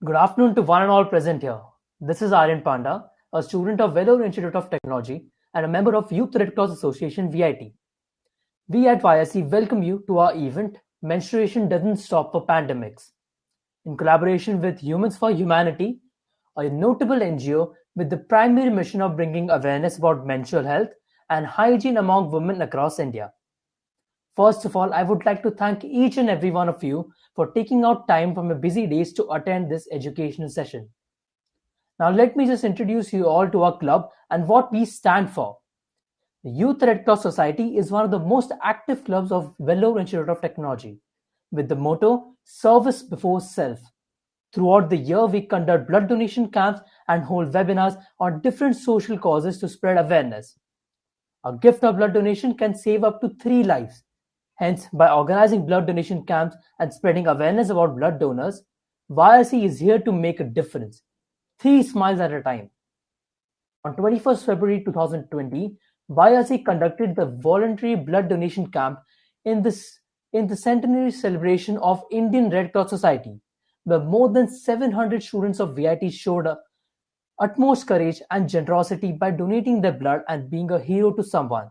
Good afternoon to one and all present here. This is Aryan Panda, a student of Vellore Institute of Technology and a member of Youth Red Cross Association VIT. We at YRC welcome you to our event, Menstruation Doesn't Stop for Pandemics. In collaboration with Humans for Humanity, a notable NGO with the primary mission of bringing awareness about menstrual health and hygiene among women across India. First of all, I would like to thank each and every one of you for taking out time from your busy days to attend this educational session. Now, let me just introduce you all to our club and what we stand for. The Youth Red Cross Society is one of the most active clubs of Vellore Institute of Technology, with the motto Service Before Self. Throughout the year, we conduct blood donation camps and hold webinars on different social causes to spread awareness. A gift of blood donation can save up to 3 lives. Hence, by organizing blood donation camps and spreading awareness about blood donors, YRC is here to make a difference. 3 smiles at a time. On 21st February 2020, YRC conducted the Voluntary Blood Donation Camp in the centenary celebration of Indian Red Cross Society, where more than 700 students of VIT showed utmost courage and generosity by donating their blood and being a hero to someone.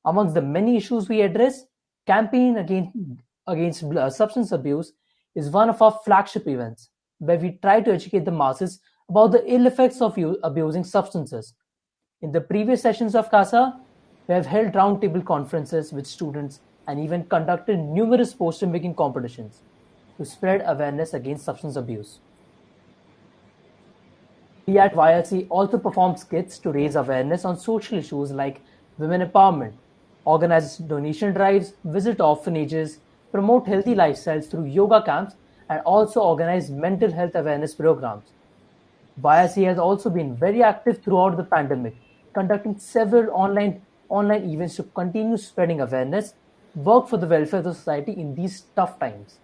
Amongst the many issues we address, campaign against substance abuse is one of our flagship events, where we try to educate the masses about the ill effects of abusing substances. In the previous sessions of CASA, we have held roundtable conferences with students and even conducted numerous poster-making competitions to spread awareness against substance abuse. We at YRC also perform skits to raise awareness on social issues like women empowerment, organize donation drives, visit orphanages, promote healthy lifestyles through yoga camps, and also organize mental health awareness programs. YRC has also been very active throughout the pandemic, conducting several online events to continue spreading awareness, work for the welfare of the society in these tough times.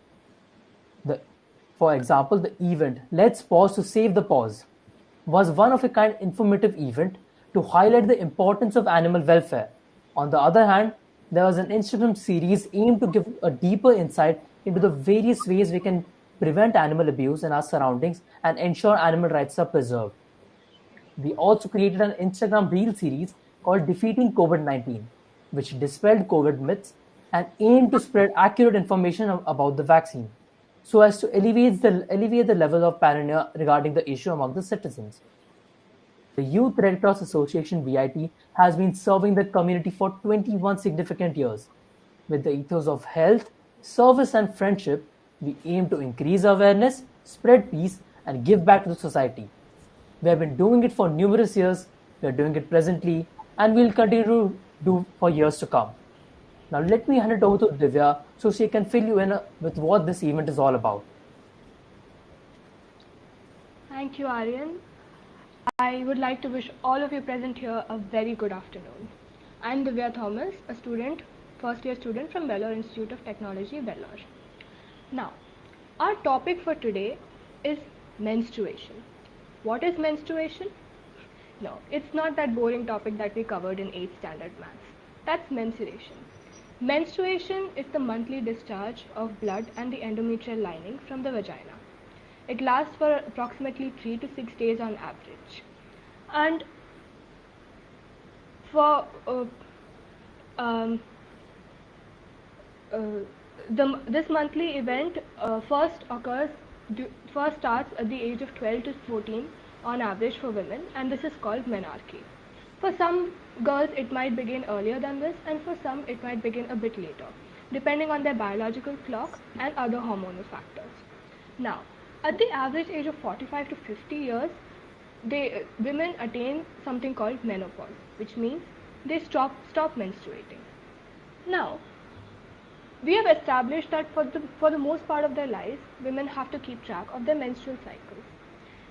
For example, the event Let's Pause to Save the Pause was one of a kind informative event to highlight the importance of animal welfare. On the other hand, there was an Instagram series aimed to give a deeper insight into the various ways we can prevent animal abuse in our surroundings and ensure animal rights are preserved. We also created an Instagram reel series called Defeating COVID-19, which dispelled COVID myths and aimed to spread accurate information about the vaccine, so as to alleviate the level of paranoia regarding the issue among the citizens. The Youth Red Cross Association VIT has been serving the community for 21 significant years. With the ethos of health, service and friendship, we aim to increase awareness, spread peace, and give back to the society. We have been doing it for numerous years, we are doing it presently, and we will continue to do for years to come. Now let me hand it over to Divya so she can fill you in with what this event is all about. Thank you, Aryan. I would like to wish all of you present here a very good afternoon. I'm Divya Thomas, a student, first year student from Vellore Institute of Technology, Vellore. Now, our topic for today is menstruation. What is menstruation? No, it's not that boring topic that we covered in 8th standard maths. That's menstruation. Menstruation is the monthly discharge of blood and the endometrial lining from the vagina. It lasts for approximately 3 to 6 days on average. And for this monthly event first starts at the age of 12 to 14 on average for women, and this is called menarche. For some girls it might begin earlier than this, and for some it might begin a bit later, depending on their biological clock and other hormonal factors. Now, at the average age of 45 to 50 years, women attain something called menopause, which means they stop menstruating. Now, we have established that for the most part of their lives, women have to keep track of their menstrual cycles.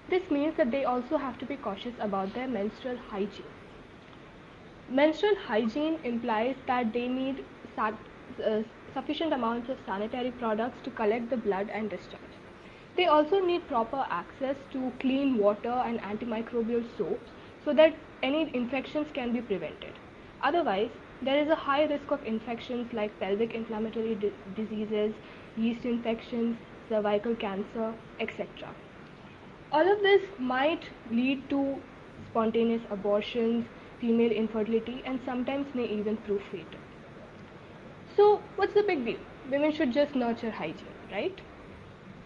This means that they also have to be cautious about their menstrual hygiene. Menstrual hygiene implies that they need sufficient amounts of sanitary products to collect the blood and discharge. They also need proper access to clean water and antimicrobial soaps so that any infections can be prevented. Otherwise, there is a high risk of infections like pelvic inflammatory diseases, yeast infections, cervical cancer, etc. All of this might lead to spontaneous abortions, female infertility, and sometimes may even prove fatal. So, what's the big deal? Women should just nurture hygiene, right?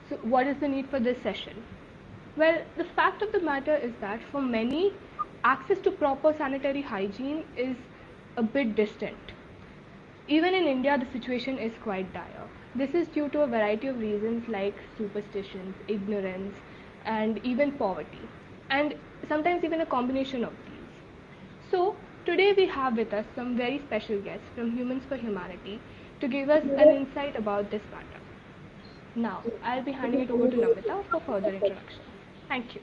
So, what is the need for this session? Well, the fact of the matter is that for many, access to proper sanitary hygiene is a bit distant. Even in India, the situation is quite dire. This is due to a variety of reasons like superstitions, ignorance, and even poverty, and sometimes even a combination of these. So, today we have with us some very special guests from Humans for Humanity to give us an insight about this matter. Now, I'll be handing it over to Namita for further introduction. Thank you.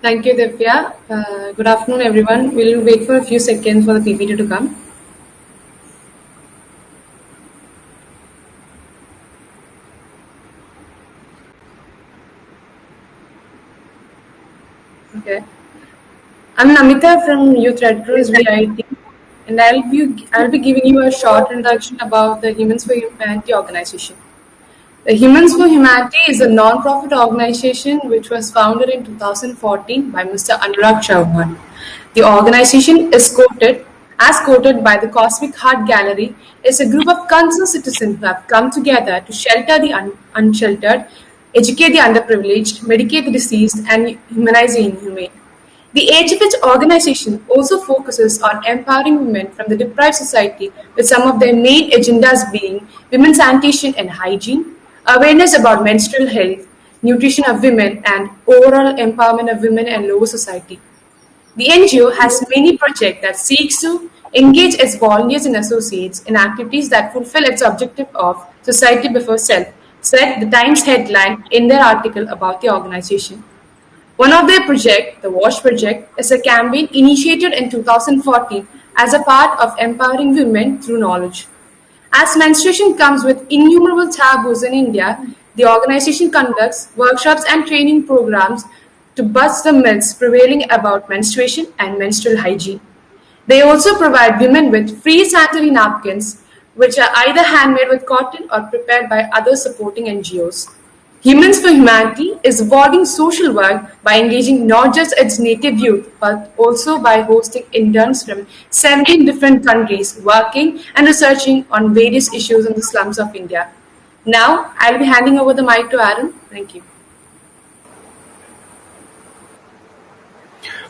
Thank you, Divya. Good afternoon, everyone. We'll wait for a few seconds for the PPT to come. Okay. I'm Namita from Youthredcross VIT, and I'll be giving you a short introduction about the Humans for Humanity organization. The Humans for Humanity is a non-profit organization which was founded in 2014 by Mr. Anurag Chauhan. The organization is quoted by the Cosmic Heart Gallery, is a group of concerned citizens who have come together to shelter the unsheltered, educate the underprivileged, medicate the deceased, and humanize the inhumane. The YRC-VIT organization also focuses on empowering women from the deprived society, with some of their main agendas being women's sanitation and hygiene, awareness about menstrual health, nutrition of women, and overall empowerment of women and lower society. The NGO has many projects that seeks to engage its volunteers and associates in activities that fulfill its objective of society before self, said the Times headline in their article about the organization. One of their projects, the WASH project, is a campaign initiated in 2014 as a part of empowering women through knowledge. As menstruation comes with innumerable taboos in India, the organization conducts workshops and training programs to bust the myths prevailing about menstruation and menstrual hygiene. They also provide women with free sanitary napkins, which are either handmade with cotton or prepared by other supporting NGOs. Humans for Humanity is evolving social work by engaging not just its native youth, but also by hosting interns from 17 different countries working and researching on various issues in the slums of India. Now, I'll be handing over the mic to Aaron. Thank you.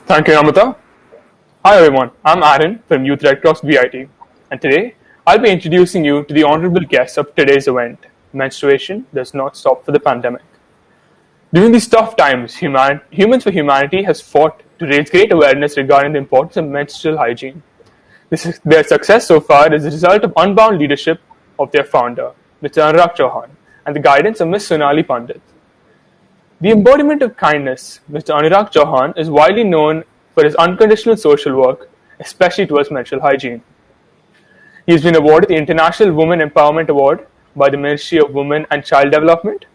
Thank you, Namita. Hi everyone, I'm Aaron from Youthredcross VIT, and today I'll be introducing you to the honorable guest of today's event. Menstruation does not stop for the pandemic. During these tough times, Humans for Humanity has fought to raise great awareness regarding the importance of menstrual hygiene. Their success so far is a result of unbound leadership of their founder, Mr. Anurag Chauhan, and the guidance of Ms Sonali Pandit. The embodiment of kindness, Mr. Anurag Chauhan is widely known for his unconditional social work, especially towards menstrual hygiene. He has been awarded the International Women Empowerment Award by the Ministry of Women and Child Development,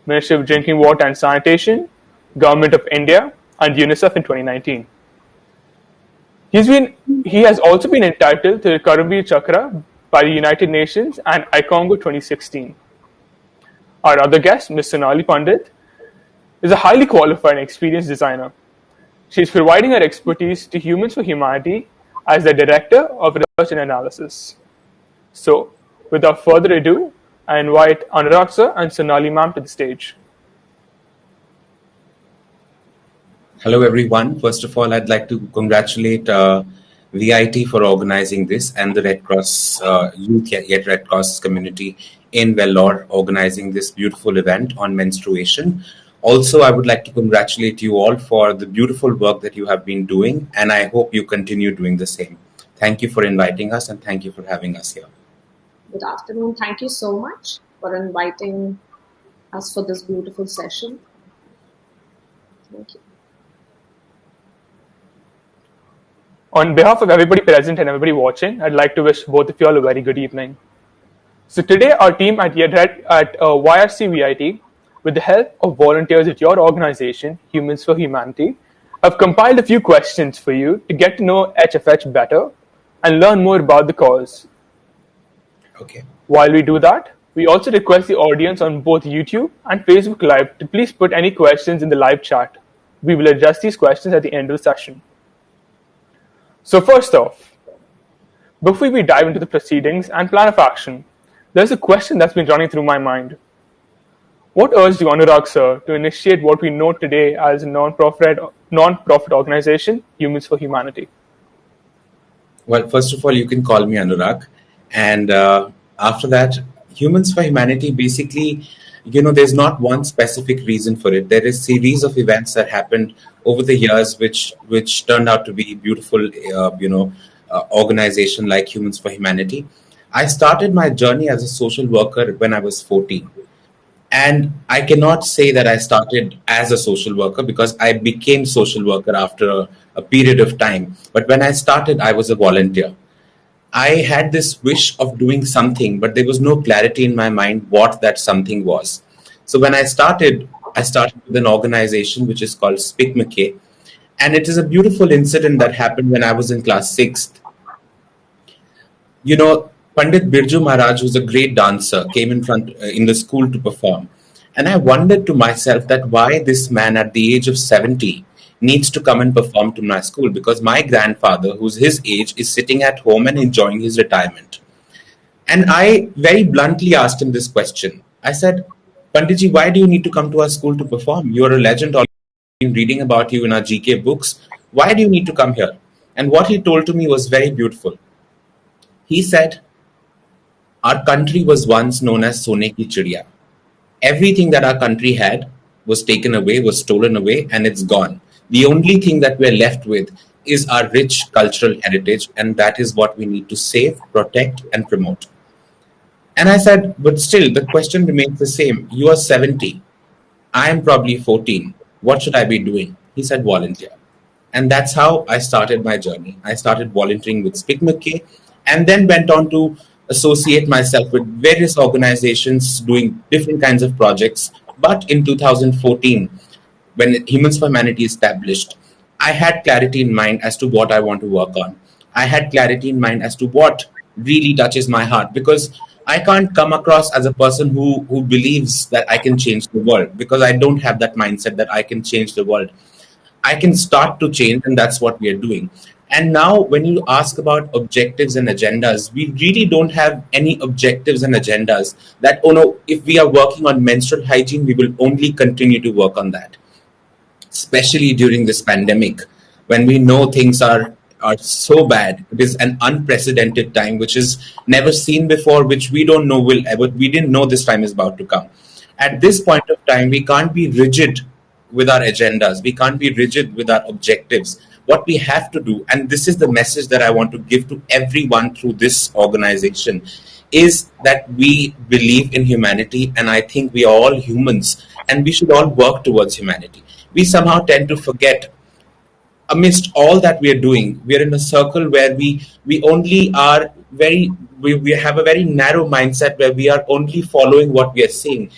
Ministry of Drinking Water and Sanitation, Government of India, and UNICEF in 2019. He has also been entitled to the Karambir Chakra by the United Nations and ICONGO 2016. Our other guest, Ms Sonali Pandit, is a highly qualified and experienced designer. She is providing her expertise to Humans for Humanity as the Director of Research and Analysis. So, without further ado, I invite Anurag sir and Sonali ma'am to the stage. Hello everyone. First of all, I'd like to congratulate VIT for organizing this and the Red Cross, Youth Yet Red Cross community in Vellore organizing this beautiful event on menstruation. Also, I would like to congratulate you all for the beautiful work that you have been doing, and I hope you continue doing the same. Thank you for inviting us and thank you for having us here. Good afternoon. Thank you so much for inviting us for this beautiful session. Thank you. On behalf of everybody present and everybody watching, I'd like to wish both of you all a very good evening. So today our team at YRC-VIT, with the help of volunteers at your organization, Humans for Humanity, have compiled a few questions for you to get to know HFH better and learn more about the cause. Okay. While we do that, We also request the audience on both YouTube and Facebook Live to please put any questions in the live chat. We will address these questions at the end of the session. So first off, before we dive into the proceedings and plan of action, there's a question that's been running through my mind. What urged you, Anurag sir, to initiate what we know today as a non-profit organization, Humans for Humanity? Well, first of all, you can call me Anurag. And after that, Humans for Humanity, basically, there's not one specific reason for it. There is a series of events that happened over the years which turned out to be beautiful, organization like Humans for Humanity. I started my journey as a social worker when I was 14. And I cannot say that I started as a social worker because I became social worker after a period of time. But when I started, I was a volunteer. I had this wish of doing something, but there was no clarity in my mind what that something was. So when I started with an organization which is called Speak McKay. And it is a beautiful incident that happened when I was in class 6th. Pandit Birju Maharaj, who's a great dancer, came in the school to perform. And I wondered to myself that why this man at the age of 70 needs to come and perform to my school, because my grandfather, who's his age, is sitting at home and enjoying his retirement. And I very bluntly asked him this question. I said, Panditji, why do you need to come to our school to perform? You're a legend, already been reading about you in our GK books. Why do you need to come here? And what he told to me was very beautiful. He said, our country was once known as Sone ki Chidiya. Everything that our country had was taken away, was stolen away, and it's gone. The only thing that we're left with is our rich cultural heritage, and that is what we need to save, protect, and promote. And I said, but still, the question remains the same. You are 70. I am probably 14. What should I be doing? He said, volunteer. And that's how I started my journey. I started volunteering with Speak McKay, and then went on to associate myself with various organizations doing different kinds of projects. But in 2014, when Humans for Humanity established, I had clarity in mind as to what I want to work on. I had clarity in mind as to what really touches my heart, because I can't come across as a person who believes that I can change the world, because I don't have that mindset that I can change the world. I can start to change, and that's what we are doing. And now when you ask about objectives and agendas, we really don't have any objectives and agendas that, oh no, if we are working on menstrual hygiene, we will only continue to work on that. Especially during this pandemic, when we know things are so bad. It is an unprecedented time, which is never seen before, which we don't know we didn't know this time is about to come. At this point of time, we can't be rigid with our agendas. We can't be rigid with our objectives. What we have to do, and this is the message that I want to give to everyone through this organization, is that we believe in humanity, and I think we are all humans, and we should all work towards humanity. We somehow tend to forget, amidst all that we are doing, we are in a circle where we only are we have a very narrow mindset where we are only following what we are seeing,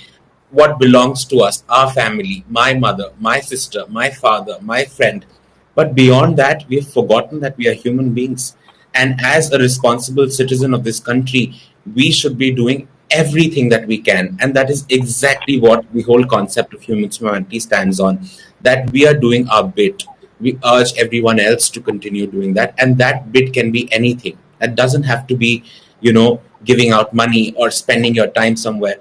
what belongs to us, our family, my mother, my sister, my father, my friend. But beyond that, we've forgotten that we are human beings. And as a responsible citizen of this country, we should be doing everything that we can. And that is exactly what the whole concept of Humans for Humanity stands on, that we are doing our bit. We urge everyone else to continue doing that. And that bit can be anything. That doesn't have to be, giving out money or spending your time somewhere.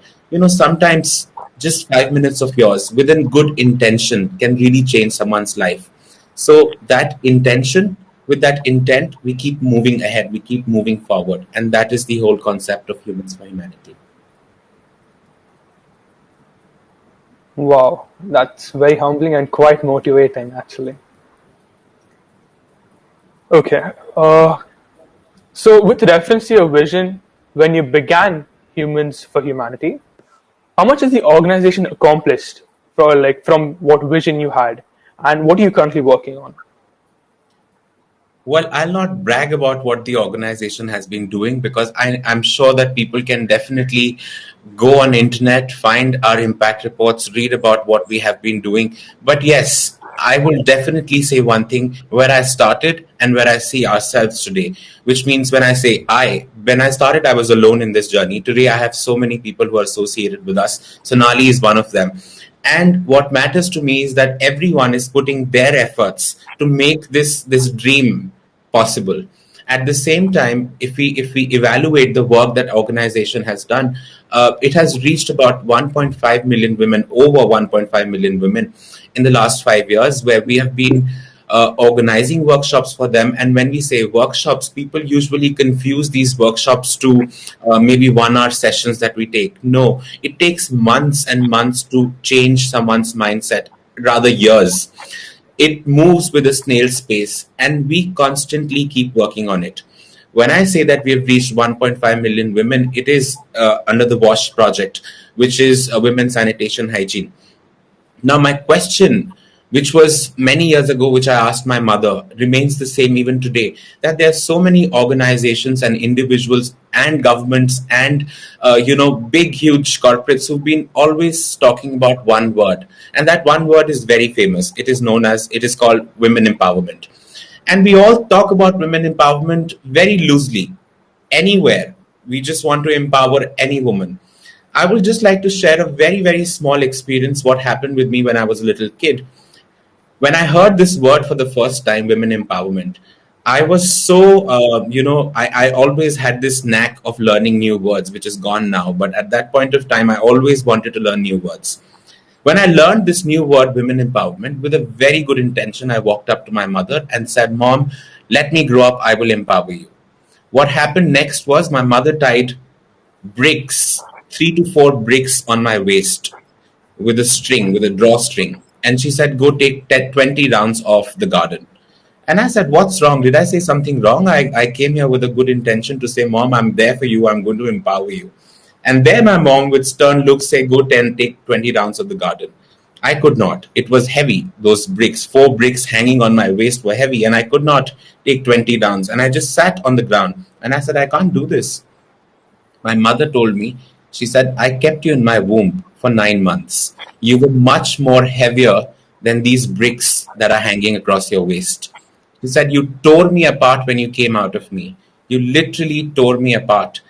Sometimes just 5 minutes of yours within good intention can really change someone's life. So that intention, with that intent, we keep moving ahead, we keep moving forward. And that is the whole concept of Humans for Humanity. Wow, that's very humbling and quite motivating, actually. Okay, so with reference to your vision, when you began Humans for Humanity, how much has the organization accomplished from what vision you had, and what are you currently working on? Well, I'll not brag about what the organization has been doing, because I'm sure that people can definitely go on internet, find our impact reports, read about what we have been doing. But yes, I will definitely say one thing: where I started and where I see ourselves today. Which means when I say when I started, I was alone in this journey. Today, I have so many people who are associated with us. Sonali is one of them. And what matters to me is that everyone is putting their efforts to make this dream possible. At the same time, if we evaluate the work that organization has done, it has reached about 1.5 million women, over 1.5 million women in the last 5 years, where we have been organizing workshops for them. And when we say workshops, people usually confuse these workshops to maybe 1 hour sessions that we take. No, it takes months and months to change someone's mindset, rather years. It moves with a snail's pace, and we constantly keep working on it. When I say that we have reached 1.5 million women, it is under the WASH project, which is women's sanitation hygiene. Now, my question, which was many years ago, which I asked my mother, remains the same even today, that there are so many organizations and individuals and governments and, big, huge corporates who've been always talking about one word. And that one word is very famous. It is called women empowerment. And we all talk about women empowerment very loosely, anywhere. We just want to empower any woman. I would just like to share a very, very small experience, what happened with me when I was a little kid. When I heard this word for the first time, women empowerment, I was so, I always had this knack of learning new words, which is gone now. But at that point of time, I always wanted to learn new words. When I learned this new word, women empowerment, with a very good intention, I walked up to my mother and said, "Mom, let me grow up, I will empower you." What happened next was my mother tied bricks, 3 to 4 bricks on my waist with a string, with a drawstring. And she said, "Go take 20 rounds of the garden." And I said, "What's wrong? Did I say something wrong? I came here with a good intention to say, Mom, I'm there for you. I'm going to empower you." And there my mom with stern looks say, "Go take 20 rounds of the garden." I could not. It was heavy. Those bricks, 4 bricks hanging on my waist were heavy, and I could not take 20 rounds. And I just sat on the ground and I said, "I can't do this." My mother told me, she said, "I kept you in my womb for 9 months. You were much more heavier than these bricks that are hanging across your waist." She said, "You tore me apart when you came out of me. You literally tore me apart.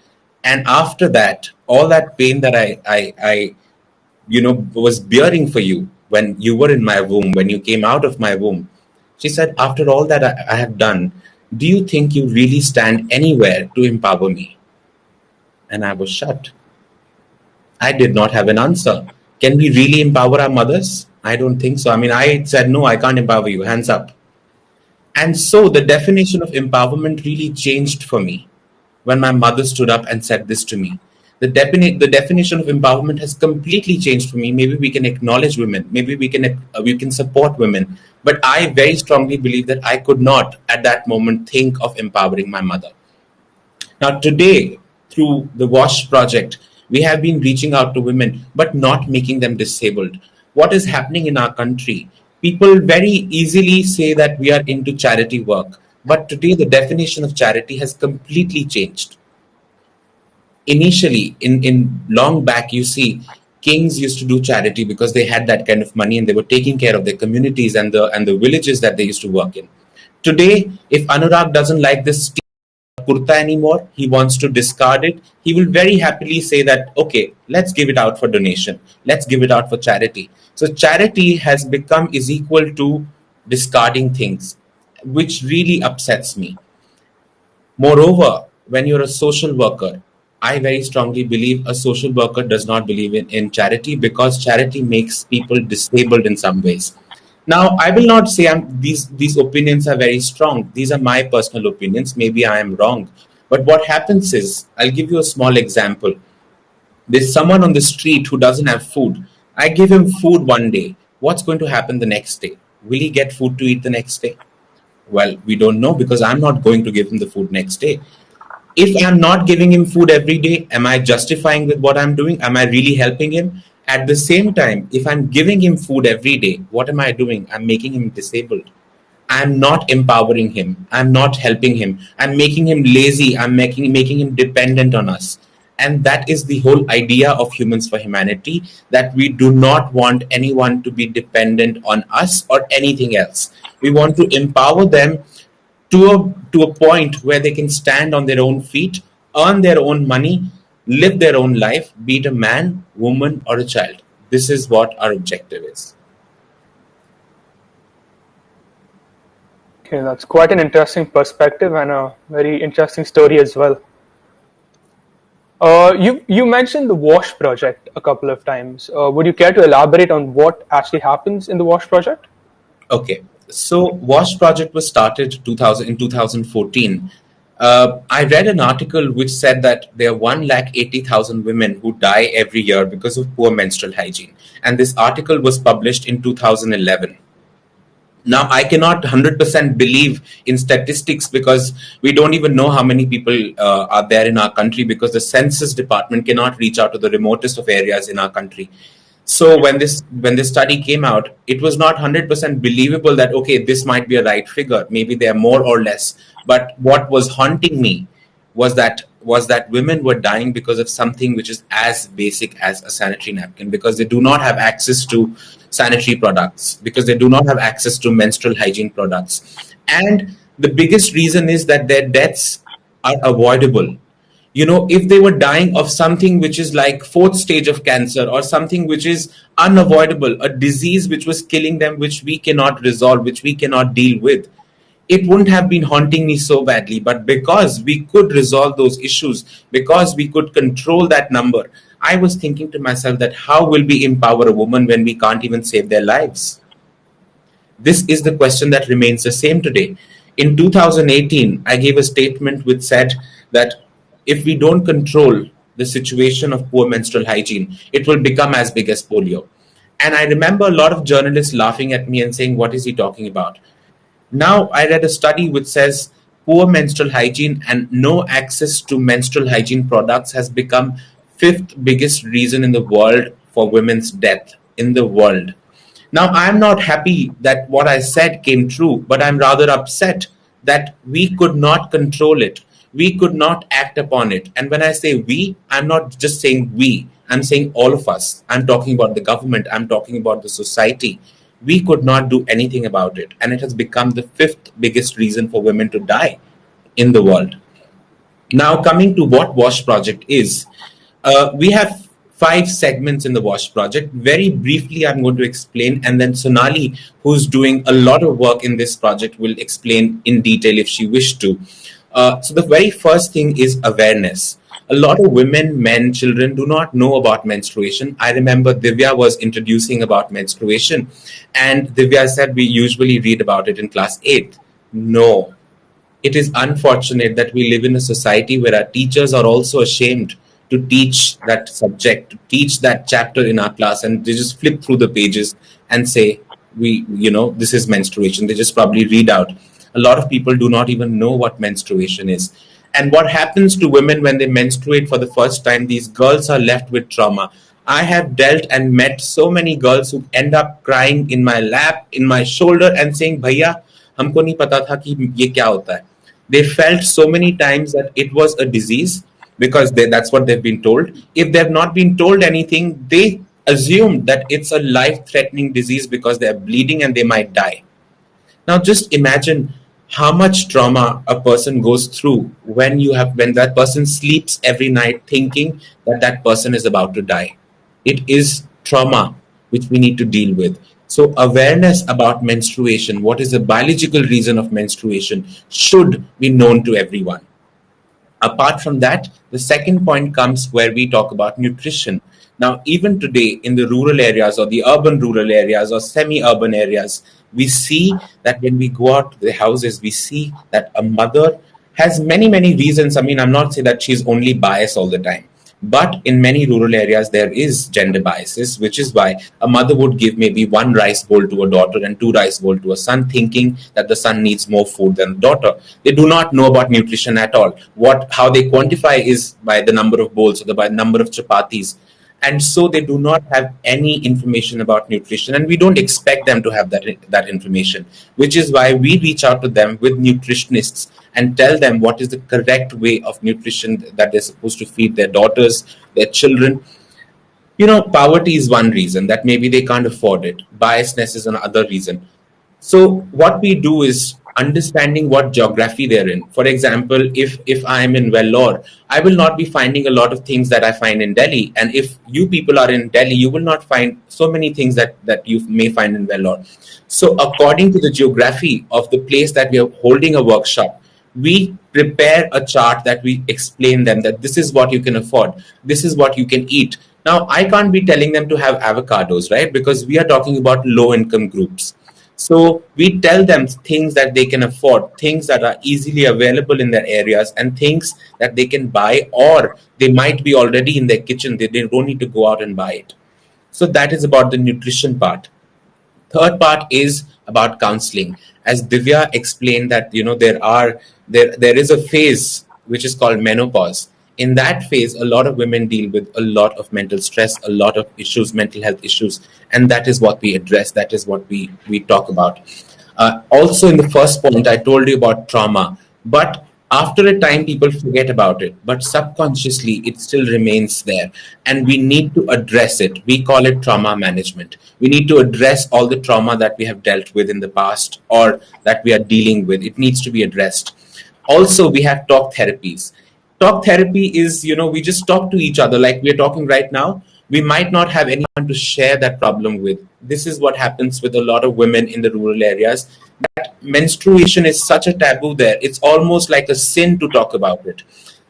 And after that, all that pain that I was bearing for you when you were in my womb, when you came out of my womb." She said, "After all that I have done, do you think you really stand anywhere to empower me?" And I was shut. I did not have an answer. Can we really empower our mothers? I don't think so. I mean, I said, "No, I can't empower you. Hands up." And so the definition of empowerment really changed for me when my mother stood up and said this to me. The definition of empowerment has completely changed for me. Maybe we can acknowledge women. Maybe we can support women. But I very strongly believe that I could not at that moment think of empowering my mother. Now today, through the WASH project, we have been reaching out to women, but not making them disabled. What is happening in our country? People very easily say that we are into charity work. But today, the definition of charity has completely changed. Initially, in long back, you see, kings used to do charity because they had that kind of money and they were taking care of their communities and the villages that they used to work in. Today, if Anurag doesn't like this kurta anymore, he wants to discard it, he will very happily say that, "Okay, let's give it out for donation. Let's give it out for charity." So charity is equal to discarding things, which really upsets me. Moreover, when you're a social worker, I very strongly believe a social worker does not believe in charity, because charity makes people disabled in some ways. Now, I will not say these opinions are very strong. These are my personal opinions. Maybe I am wrong. But what happens is, I'll give you a small example. There's someone on the street who doesn't have food. I give him food one day. What's going to happen the next day? Will he get food to eat the next day? Well, we don't know, because I'm not going to give him the food next day. If I'm not giving him food every day, am I justifying with what I'm doing? Am I really helping him? At the same time, if I'm giving him food every day, what am I doing? I'm making him disabled. I'm not empowering him. I'm not helping him. I'm making him lazy. I'm making him dependent on us. And that is the whole idea of Humans for Humanity, that we do not want anyone to be dependent on us or anything else. We want to empower them to a point where they can stand on their own feet, earn their own money, live their own life, be it a man, woman, or a child. This is what our objective is. Okay, that's quite an interesting perspective and a very interesting story as well. You mentioned the WASH project a couple of times. Would you care to elaborate on what actually happens in the WASH project? Okay, so WASH project was started in 2014. I read an article which said that there are 180,000 women who die every year because of poor menstrual hygiene. And this article was published in 2011. Now, I cannot 100% believe in statistics because we don't even know how many people are there in our country, because the census department cannot reach out to the remotest of areas in our country. So when this study came out, it was not 100% believable that, okay, this might be a right figure. Maybe they are more or less. But what was haunting me was that women were dying because of something which is as basic as a sanitary napkin, because they do not have access to sanitary products, because they do not have access to menstrual hygiene products. And the biggest reason is that their deaths are avoidable. If they were dying of something which is like fourth stage of cancer, or something which is unavoidable, a disease which was killing them, which we cannot resolve, which we cannot deal with, it wouldn't have been haunting me so badly. But because we could resolve those issues, because we could control that number, I was thinking to myself that how will we empower a woman when we can't even save their lives? This is the question that remains the same today. In 2018, I gave a statement which said that if we don't control the situation of poor menstrual hygiene, it will become as big as polio. And I remember a lot of journalists laughing at me and saying, what is he talking about? Now, I read a study which says poor menstrual hygiene and no access to menstrual hygiene products has become fifth biggest reason in the world for women's death in the world. Now, I'm not happy that what I said came true, but I'm rather upset that we could not control it. We could not act upon it. And when I say we, I'm not just saying we, I'm saying all of us. I'm talking about the government. I'm talking about the society. We could not do anything about it. And it has become the fifth biggest reason for women to die in the world. Now, coming to what WASH project is, we have 5 segments in the WASH project. Very briefly, I'm going to explain, and then Sonali, who's doing a lot of work in this project, will explain in detail if she wished to. So the very first thing is awareness. A lot of women, men, children do not know about menstruation. I remember Divya was introducing about menstruation, and Divya said we usually read about it in class 8. No. It is unfortunate that we live in a society where our teachers are also ashamed to teach that subject, to teach that chapter in our class, and they just flip through the pages and say, this is menstruation. They just probably read out. A lot of people do not even know what menstruation is. And what happens to women when they menstruate for the first time, these girls are left with trauma. I have dealt and met so many girls who end up crying in my lap, in my shoulder, and saying, Bhaiya, humko nahi pata tha ki ye kya hota hai. They felt so many times that it was a disease because that's what they've been told. If they've not been told anything, they assumed that it's a life-threatening disease because they're bleeding and they might die. Now just imagine how much trauma a person goes through when that person sleeps every night thinking that person is about to die. It is trauma which we need to deal with. So awareness about menstruation, what is the biological reason of menstruation, should be known to everyone. Apart from that, the second point comes where we talk about nutrition. Now, even today in the rural areas or the urban rural areas or semi-urban areas, we see that when we go out to the houses, we see that a mother has many, many reasons. I mean, I'm not saying that she's only biased all the time. But in many rural areas, there is gender biases, which is why a mother would give maybe 1 rice bowl to a daughter and 2 rice bowl to a son, thinking that the son needs more food than the daughter. They do not know about nutrition at all. How they quantify is by the number of bowls or by the number of chapatis. and so they do not have any information about nutrition, and we don't expect them to have that information, which is why we reach out to them with nutritionists and tell them what is the correct way of nutrition that they're supposed to feed their daughters, their children. Poverty is one reason that maybe they can't afford it. Biasness is another reason. So what we do is understanding what geography they're in. For example, if I am in Vellore, I will not be finding a lot of things that I find in Delhi. And if you people are in Delhi, you will not find so many things that you may find in Vellore. So according to the geography of the place that we are holding a workshop, we prepare a chart that we explain them that this is what you can afford, this is what you can eat. Now, I can't be telling them to have avocados, right? Because we are talking about low income groups. So we tell them things that they can afford, things that are easily available in their areas, and things that they can buy, or they might be already in their kitchen. They don't need to go out and buy it. So that is about the nutrition part. Third part is about counseling. As Divya explained that, there is a phase which is called menopause. In that phase, a lot of women deal with a lot of mental stress, a lot of issues, mental health issues, and that is what we address. That is what we talk about. Also, in the first point, I told you about trauma, but after a time, people forget about it, but subconsciously, it still remains there, and we need to address it. We call it trauma management. We need to address all the trauma that we have dealt with in the past or that we are dealing with. It needs to be addressed. Also, we have talk therapies. Talk therapy is, we just talk to each other like we're talking right now. We might not have anyone to share that problem with. This is what happens with a lot of women in the rural areas. That menstruation is such a taboo there. It's almost like a sin to talk about it.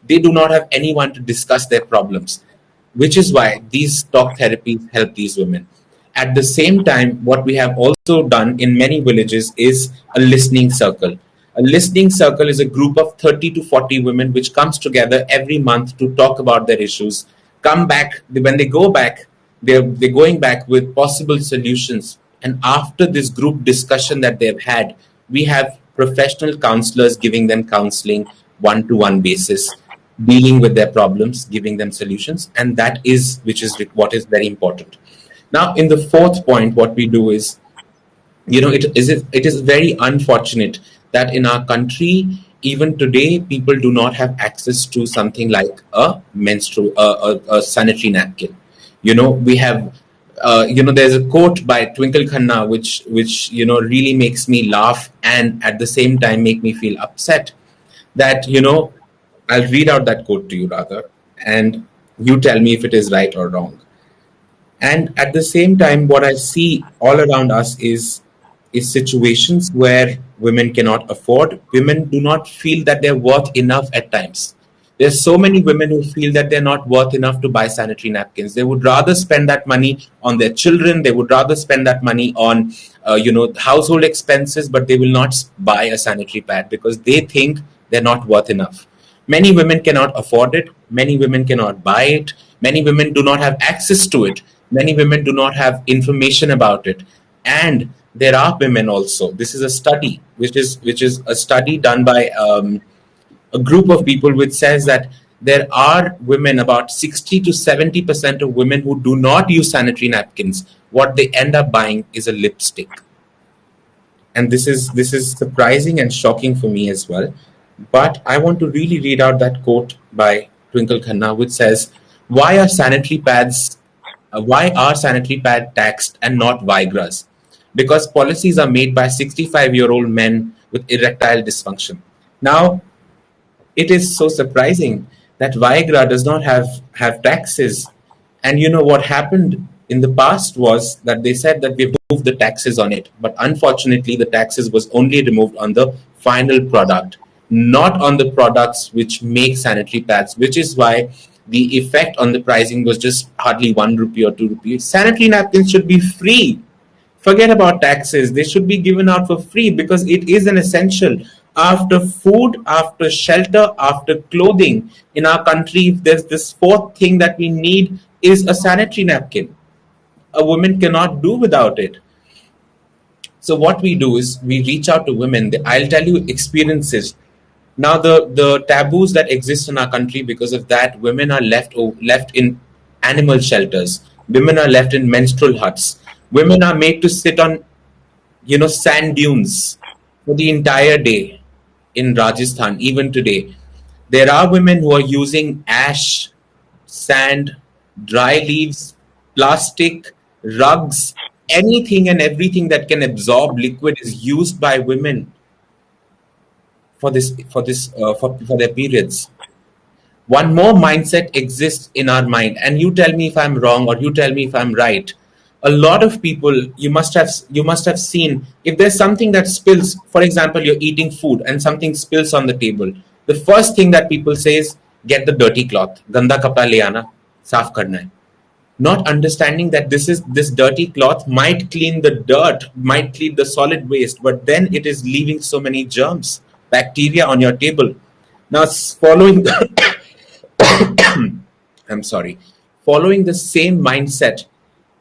They do not have anyone to discuss their problems, which is why these talk therapies help these women. At the same time, what we have also done in many villages is a listening circle. A listening circle is a group of 30 to 40 women which comes together every month to talk about their issues. Come back, when they go back, they're going back with possible solutions. And after this group discussion that they've had, we have professional counselors giving them counseling one-to-one basis, dealing with their problems, giving them solutions. And that is what is very important. Now, in the fourth point, what we do is, it is very unfortunate that in our country, even today, people do not have access to something like a sanitary napkin. We have, there's a quote by Twinkle Khanna which really makes me laugh and at the same time make me feel upset. That I'll read out that quote to you rather, and you tell me if it is right or wrong. And at the same time, what I see all around us is situations where women cannot afford. Women do not feel that they're worth enough at times. There's so many women who feel that they're not worth enough to buy sanitary napkins. They would rather spend that money on their children. They would rather spend that money on, household expenses, but they will not buy a sanitary pad because they think they're not worth enough. Many women cannot afford it. Many women cannot buy it. Many women do not have access to it. Many women do not have information about it. And there are women also. This is a study, which is a study done by a group of people, which says that there are women, about 60 to 70% of women who do not use sanitary napkins. What they end up buying is a lipstick. And this is surprising and shocking for me as well. But I want to really read out that quote by Twinkle Khanna, which says, why are sanitary pads taxed and not Vigras? Because policies are made by 65-year-old men with erectile dysfunction. Now, it is so surprising that Viagra does not have taxes. And what happened in the past was that they said that we've removed the taxes on it. But unfortunately, the taxes was only removed on the final product, not on the products which make sanitary pads, which is why the effect on the pricing was just hardly 1 rupee or 2 rupees. Sanitary napkins should be free. Forget about taxes. They should be given out for free because it is an essential. After food, after shelter, after clothing, in our country, there's this fourth thing that we need is a sanitary napkin. A woman cannot do without it. So what we do is we reach out to women. I'll tell you experiences. Now, the taboos that exist in our country, because of that, women are left in animal shelters. Women are left in menstrual huts. Women are made to sit on, sand dunes for the entire day in Rajasthan, even today. There are women who are using ash, sand, dry leaves, plastic, rugs, anything and everything that can absorb liquid is used by women for their periods. One more mindset exists in our mind, and you tell me if I'm wrong or you tell me if I'm right. A lot of people, you must have seen, if there's something that spills, for example, you're eating food and something spills on the table, the first thing that people say is, get the dirty cloth, ganda kapda le aana, saaf karna hai. Not understanding that this dirty cloth might clean the dirt, might clean the solid waste, but then it is leaving so many germs, bacteria on your table. Now, following I'm sorry, following the same mindset,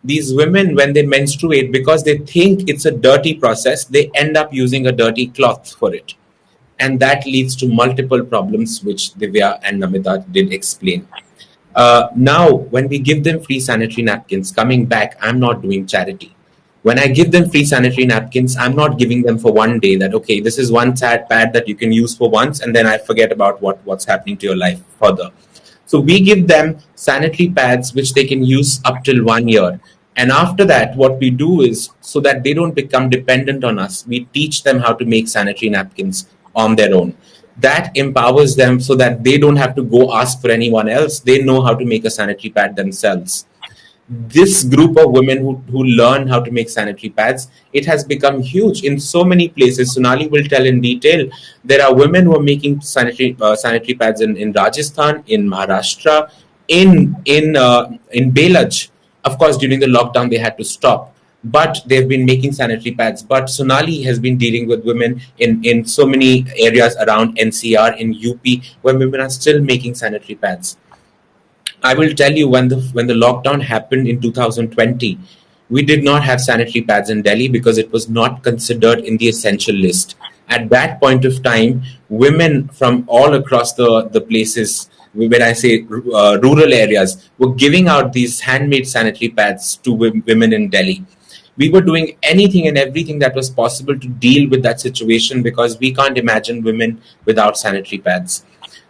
these women, when they menstruate, because they think it's a dirty process, they end up using a dirty cloth for it. And that leads to multiple problems, which Divya and Namita did explain. Now, when we give them free sanitary napkins, coming back, I'm not doing charity. When I give them free sanitary napkins, I'm not giving them for one day that, okay, this is one sad pad that you can use for once, and then I forget about what's happening to your life further. So we give them sanitary pads which they can use up till 1 year. And after that, what we do is, so that they don't become dependent on us, we teach them how to make sanitary napkins on their own. That empowers them so that they don't have to go ask for anyone else. They know how to make a sanitary pad themselves. This group of women who learn how to make sanitary pads, it has become huge in so many places. Sonali will tell in detail. There are women who are making sanitary pads in Rajasthan, in Maharashtra, in Belaj. Of course, during the lockdown, they had to stop. But they've been making sanitary pads. But Sonali has been dealing with women in so many areas around NCR, in UP, where women are still making sanitary pads. I will tell you, when the lockdown happened in 2020, we did not have sanitary pads in Delhi because it was not considered in the essential list. At that point of time, women from all across the places, when I say rural areas, were giving out these handmade sanitary pads to women in Delhi. We were doing anything and everything that was possible to deal with that situation, because we can't imagine women without sanitary pads.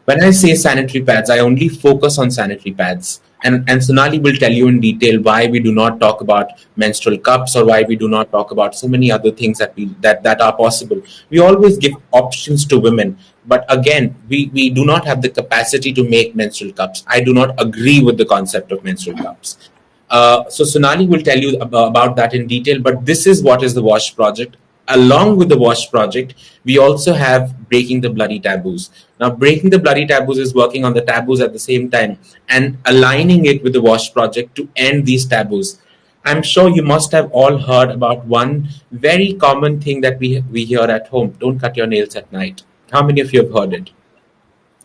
When I say sanitary pads, I only focus on sanitary pads. And Sonali will tell you in detail why we do not talk about menstrual cups, or why we do not talk about so many other things that are possible. We always give options to women. But again, we do not have the capacity to make menstrual cups. I do not agree with the concept of menstrual cups. So Sonali will tell you about that in detail, but this is what is the WASH project. Along with the WASH project, we also have Breaking the Bloody Taboos. Now, Breaking the Bloody Taboos is working on the taboos at the same time and aligning it with the WASH project to end these taboos. I'm sure you must have all heard about one very common thing that we hear at home: don't cut your nails at night. How many of you have heard it?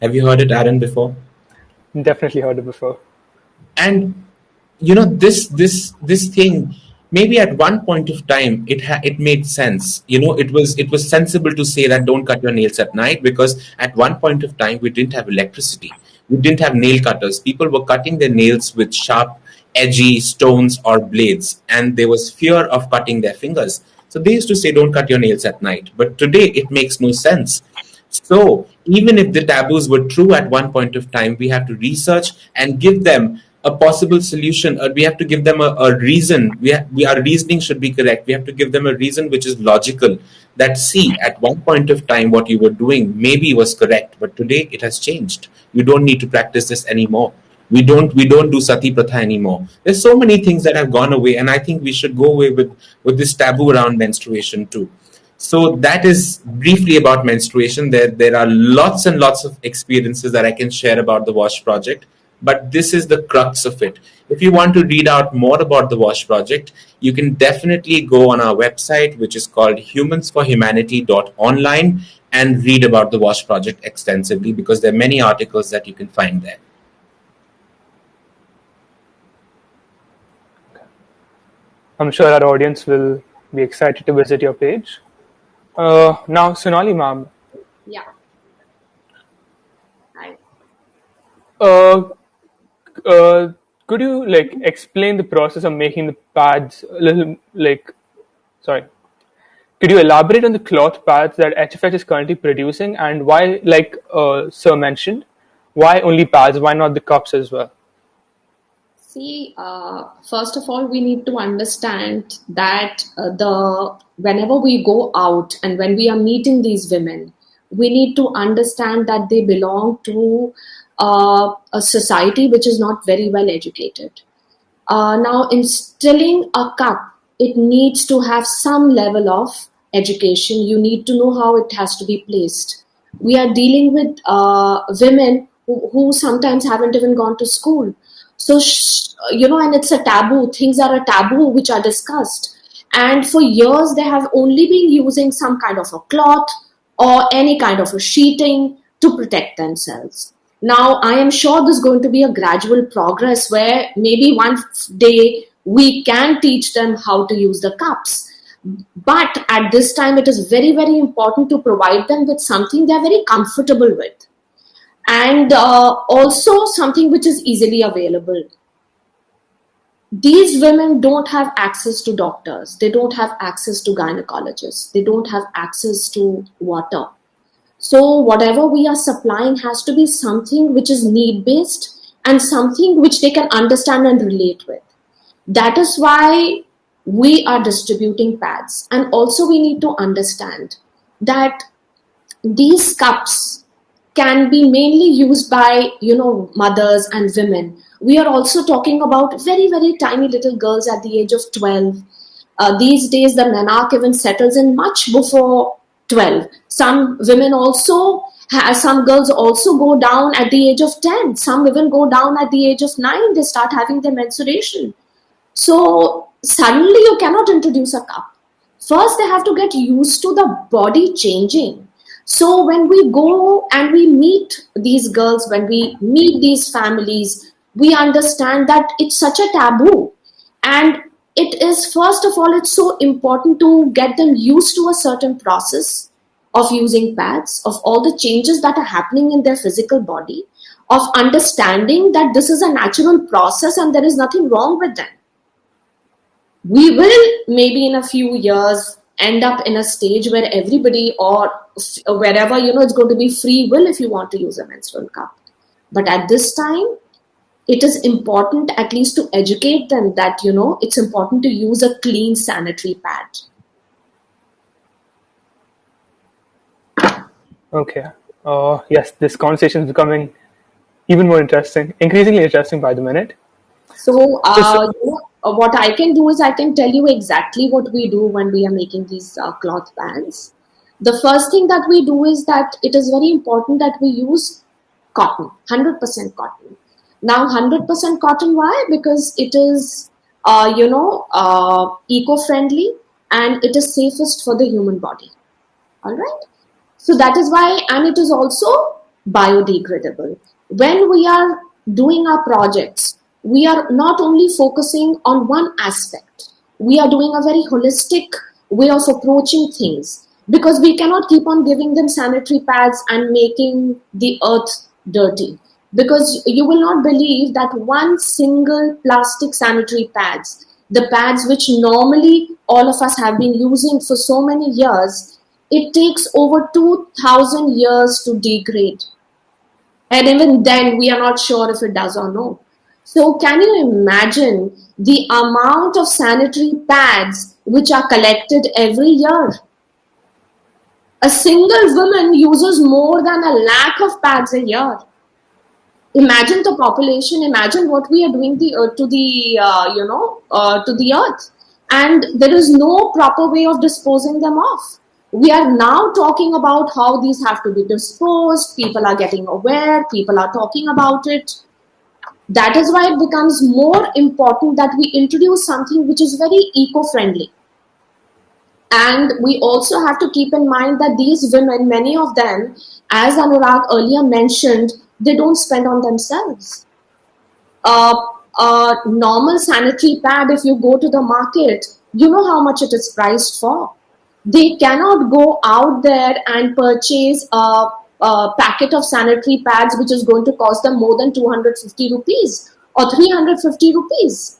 Have you heard it, Aaron, before? Definitely heard it before. And this thing, maybe at one point of time it made sense. It was sensible to say that don't cut your nails at night, because at one point of time we didn't have electricity, we didn't have nail cutters. People were cutting their nails with sharp, edgy stones or blades, and there was fear of cutting their fingers, so they used to say don't cut your nails at night. But today it makes no sense. So even if the taboos were true at one point of time, we have to research and give them a possible solution. We have to give them a reason. Our reasoning should be correct. We have to give them a reason which is logical. That, see, at one point of time, what you were doing maybe was correct, but today it has changed. You don't need to practice this anymore. We don't do sati pratha anymore. There's so many things that have gone away, and I think we should go away with this taboo around menstruation too. So that is briefly about menstruation. There are lots and lots of experiences that I can share about the WASH project, but this is the crux of it. If you want to read out more about the WASH project, you can definitely go on our website, which is called humansforhumanity.online, and read about the WASH project extensively, because there are many articles that you can find there. I'm sure our audience will be excited to visit your page. Now, Sonali ma'am. Yeah. Hi. Uh, uh, Could you explain the process of making the pads a little sorry? Could you elaborate on the cloth pads that HFH is currently producing and why, Sir mentioned, why only pads? Why not the cups as well? See, first of all, we need to understand that whenever we go out and when we are meeting these women, we need to understand that they belong to a society which is not very well educated. Now, instilling a cup, it needs to have some level of education. You need to know how it has to be placed. We are dealing with women who sometimes haven't even gone to school. So, and it's a taboo. Things are a taboo which are discussed. And for years, they have only been using some kind of a cloth or any kind of a sheeting to protect themselves. Now, I am sure there's going to be a gradual progress where maybe one day we can teach them how to use the cups. But at this time, it is very, very important to provide them with something they're very comfortable with. And also something which is easily available. These women don't have access to doctors. They don't have access to gynecologists. They don't have access to water. So whatever we are supplying has to be something which is need-based and something which they can understand and relate with. That is why we are distributing pads. And also we need to understand that these cups can be mainly used by, mothers and women. We are also talking about very, very tiny little girls at the age of 12. These days, the menarche even settles in much before 12. Some women also, some girls also go down at the age of 10. Some even go down at the age of 9. They start having their menstruation. So suddenly you cannot introduce a cup. First, they have to get used to the body changing. So when we go and we meet these girls, when we meet these families, we understand that it's such a taboo. And it is, first of all, it's so important to get them used to a certain process of using pads, of all the changes that are happening in their physical body, of understanding that this is a natural process and there is nothing wrong with them. We will maybe in a few years end up in a stage where everybody or wherever, it's going to be free will if you want to use a menstrual cup. But at this time, it is important at least to educate them that, it's important to use a clean sanitary pad. Okay. Yes, this conversation is becoming even more interesting, increasingly interesting by the minute. So, what I can do is I can tell you exactly what we do when we are making these cloth pads. The first thing that we do is that it is very important that we use cotton, 100% cotton. Now, 100% cotton, why? Because it is, eco-friendly and it is safest for the human body. All right. So that is why, and it is also biodegradable. When we are doing our projects, we are not only focusing on one aspect. We are doing a very holistic way of approaching things because we cannot keep on giving them sanitary pads and making the earth dirty. Because you will not believe that one single plastic sanitary pads, the pads which normally all of us have been using for so many years, it takes over 2,000 years to degrade. And even then, we are not sure if it does or no. So can you imagine the amount of sanitary pads which are collected every year? A single woman uses more than 100,000 of pads a year. Imagine the population. Imagine what we are doing to the earth, and there is no proper way of disposing them off. We are now talking about how these have to be disposed. People are getting aware. People are talking about it. That is why it becomes more important that we introduce something which is very eco-friendly. And we also have to keep in mind that these women, many of them, as Anurag earlier mentioned, they don't spend on themselves. A normal sanitary pad, if you go to the market, you know how much it is priced for. They cannot go out there and purchase a packet of sanitary pads which is going to cost them more than 250 rupees. or 350 rupees.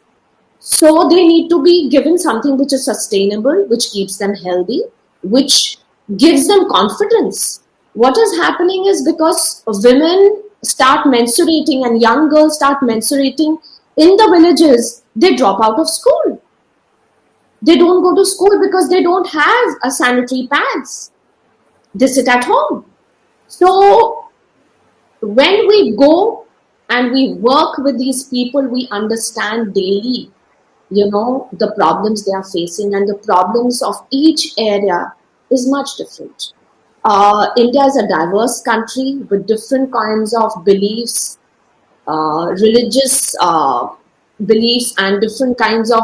So they need to be given something which is sustainable, which keeps them healthy, which gives them confidence. What is happening is because women start menstruating and young girls start menstruating in the villages, they drop out of school. They don't go to school because they don't have a sanitary pads. They sit at home. So when we go and we work with these people, we understand daily, the problems they are facing, and the problems of each area is much different. India is a diverse country with different kinds of beliefs, religious beliefs, and different kinds of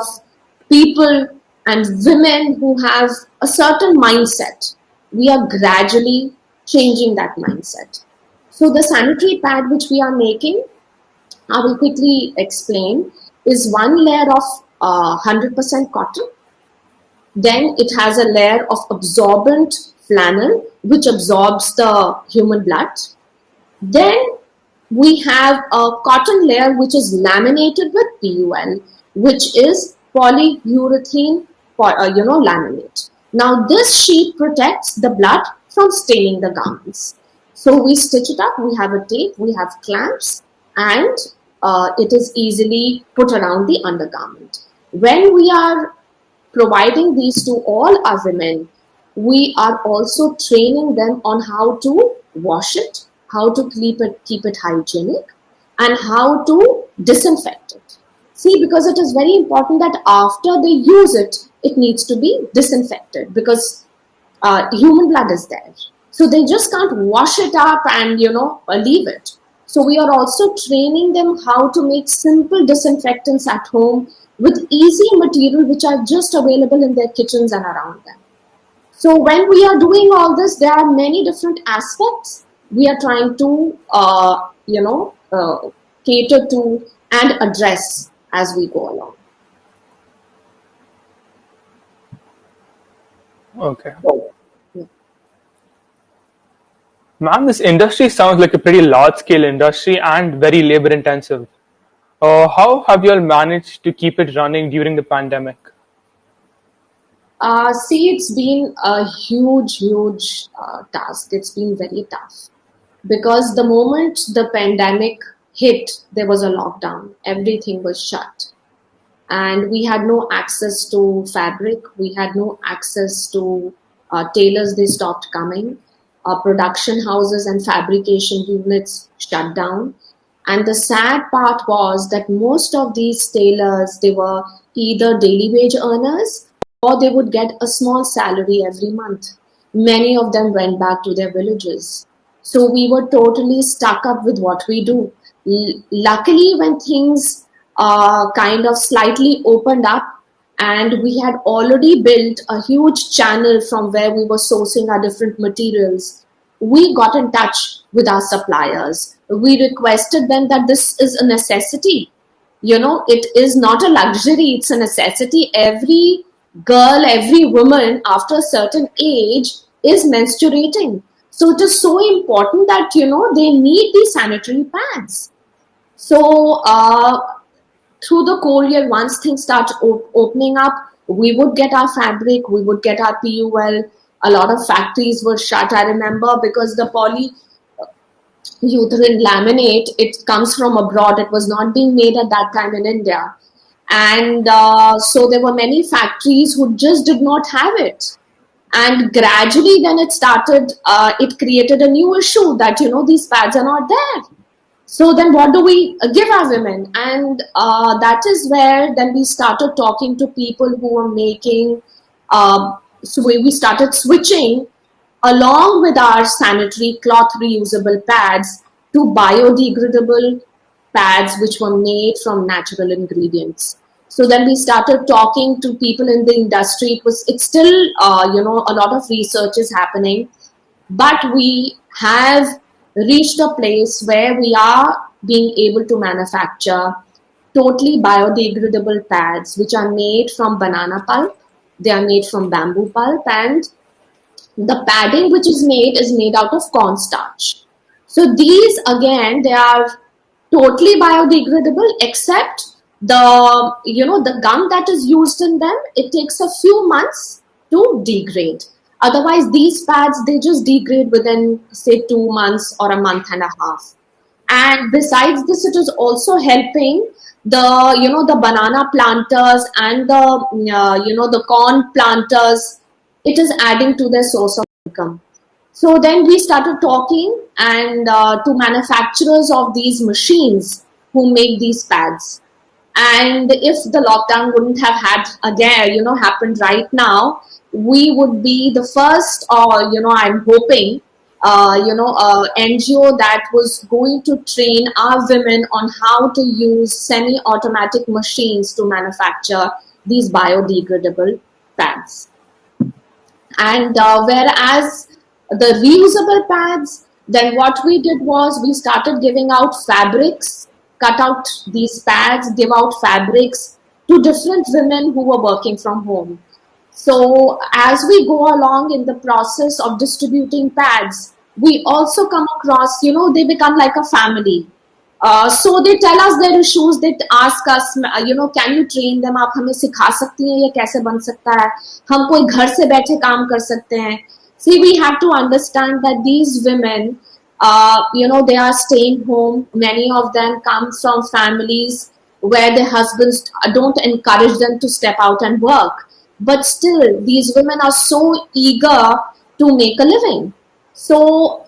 people and women who have a certain mindset. We are gradually changing that mindset. So the sanitary pad which we are making, I will quickly explain, is one layer of 100% cotton. Then it has a layer of absorbent flannel which absorbs the human blood. Then we have a cotton layer which is laminated with PUL, which is polyurethane laminate. Now this sheet protects the blood from staining the garments. So we stitch it up, we have a tape, we have clamps, and it is easily put around the undergarment. When we are providing these to all our women, we are also training them on how to wash it, how to keep it hygienic, and how to disinfect it. See, because it is very important that after they use it, it needs to be disinfected, because human blood is there. So they just can't wash it up and, leave it. So we are also training them how to make simple disinfectants at home with easy material which are just available in their kitchens and around them. So when we are doing all this, there are many different aspects we are trying to, cater to and address as we go along. Okay. Ma'am, this industry sounds like a pretty large-scale industry and very labor-intensive. How have you all managed to keep it running during the pandemic? It's been a huge task. It's been very tough because the moment the pandemic hit, there was a lockdown. Everything was shut. And we had no access to fabric. We had no access to tailors. They stopped coming. Production houses and fabrication units shut down. And the sad part was that most of these tailors, they were either daily wage earners or they would get a small salary every month. Many of them went back to their villages. So we were totally stuck up with what we do. Luckily, when things kind of slightly opened up and we had already built a huge channel from where we were sourcing our different materials, we got in touch with our suppliers. We requested them that this is a necessity. It is not a luxury, it's a necessity. Every girl, every woman after a certain age is menstruating. So it is so important that, they need these sanitary pads. So through the courier, once things start opening up, we would get our fabric, we would get our PUL. A lot of factories were shut, I remember, because the polyurethane laminate, it comes from abroad. It was not being made at that time in India. And so there were many factories who just did not have it. And gradually then it created a new issue that, these pads are not there. So then what do we give our women? And that is where then we started talking to people who were making, so we started switching along with our sanitary cloth reusable pads to biodegradable pads which were made from natural ingredients. So then we started talking to people in the industry. It's still, a lot of research is happening, but we have reached a place where we are being able to manufacture totally biodegradable pads which are made from banana pulp. They are made from bamboo pulp, and the padding which is made out of cornstarch. So these again, they are totally biodegradable, except the gum that is used in them, it takes a few months to degrade. Otherwise, these pads, they just degrade within, say, 2 months or a month and a half. And besides this, it is also helping the banana planters and the corn planters. It is adding to their source of income. So then we started talking and to manufacturers of these machines who make these pads. And if the lockdown wouldn't have happened right now, we would be the first, I'm hoping, NGO that was going to train our women on how to use semi-automatic machines to manufacture these biodegradable pads. And whereas the reusable pads, then what we did was we started giving out fabrics, cut out these pads, give out fabrics to different women who were working from home. So as we go along in the process of distributing pads, we also come across, they become like a family. So they tell us their issues, they ask us, can you train them, आप हमें सिखा सकती हैं ये कैसे बन सकता है, हम कोई घर से बैठे काम कर सकते हैं. See, we have to understand that these women, they are staying home. Many of them come from families where their husbands don't encourage them to step out and work. But still, these women are so eager to make a living. So,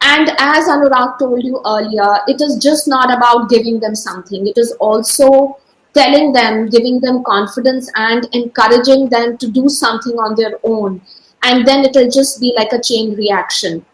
and as Anurag told you earlier, it is just not about giving them something. It is also telling them, giving them confidence and encouraging them to do something on their own. And then it will just be like a chain reaction.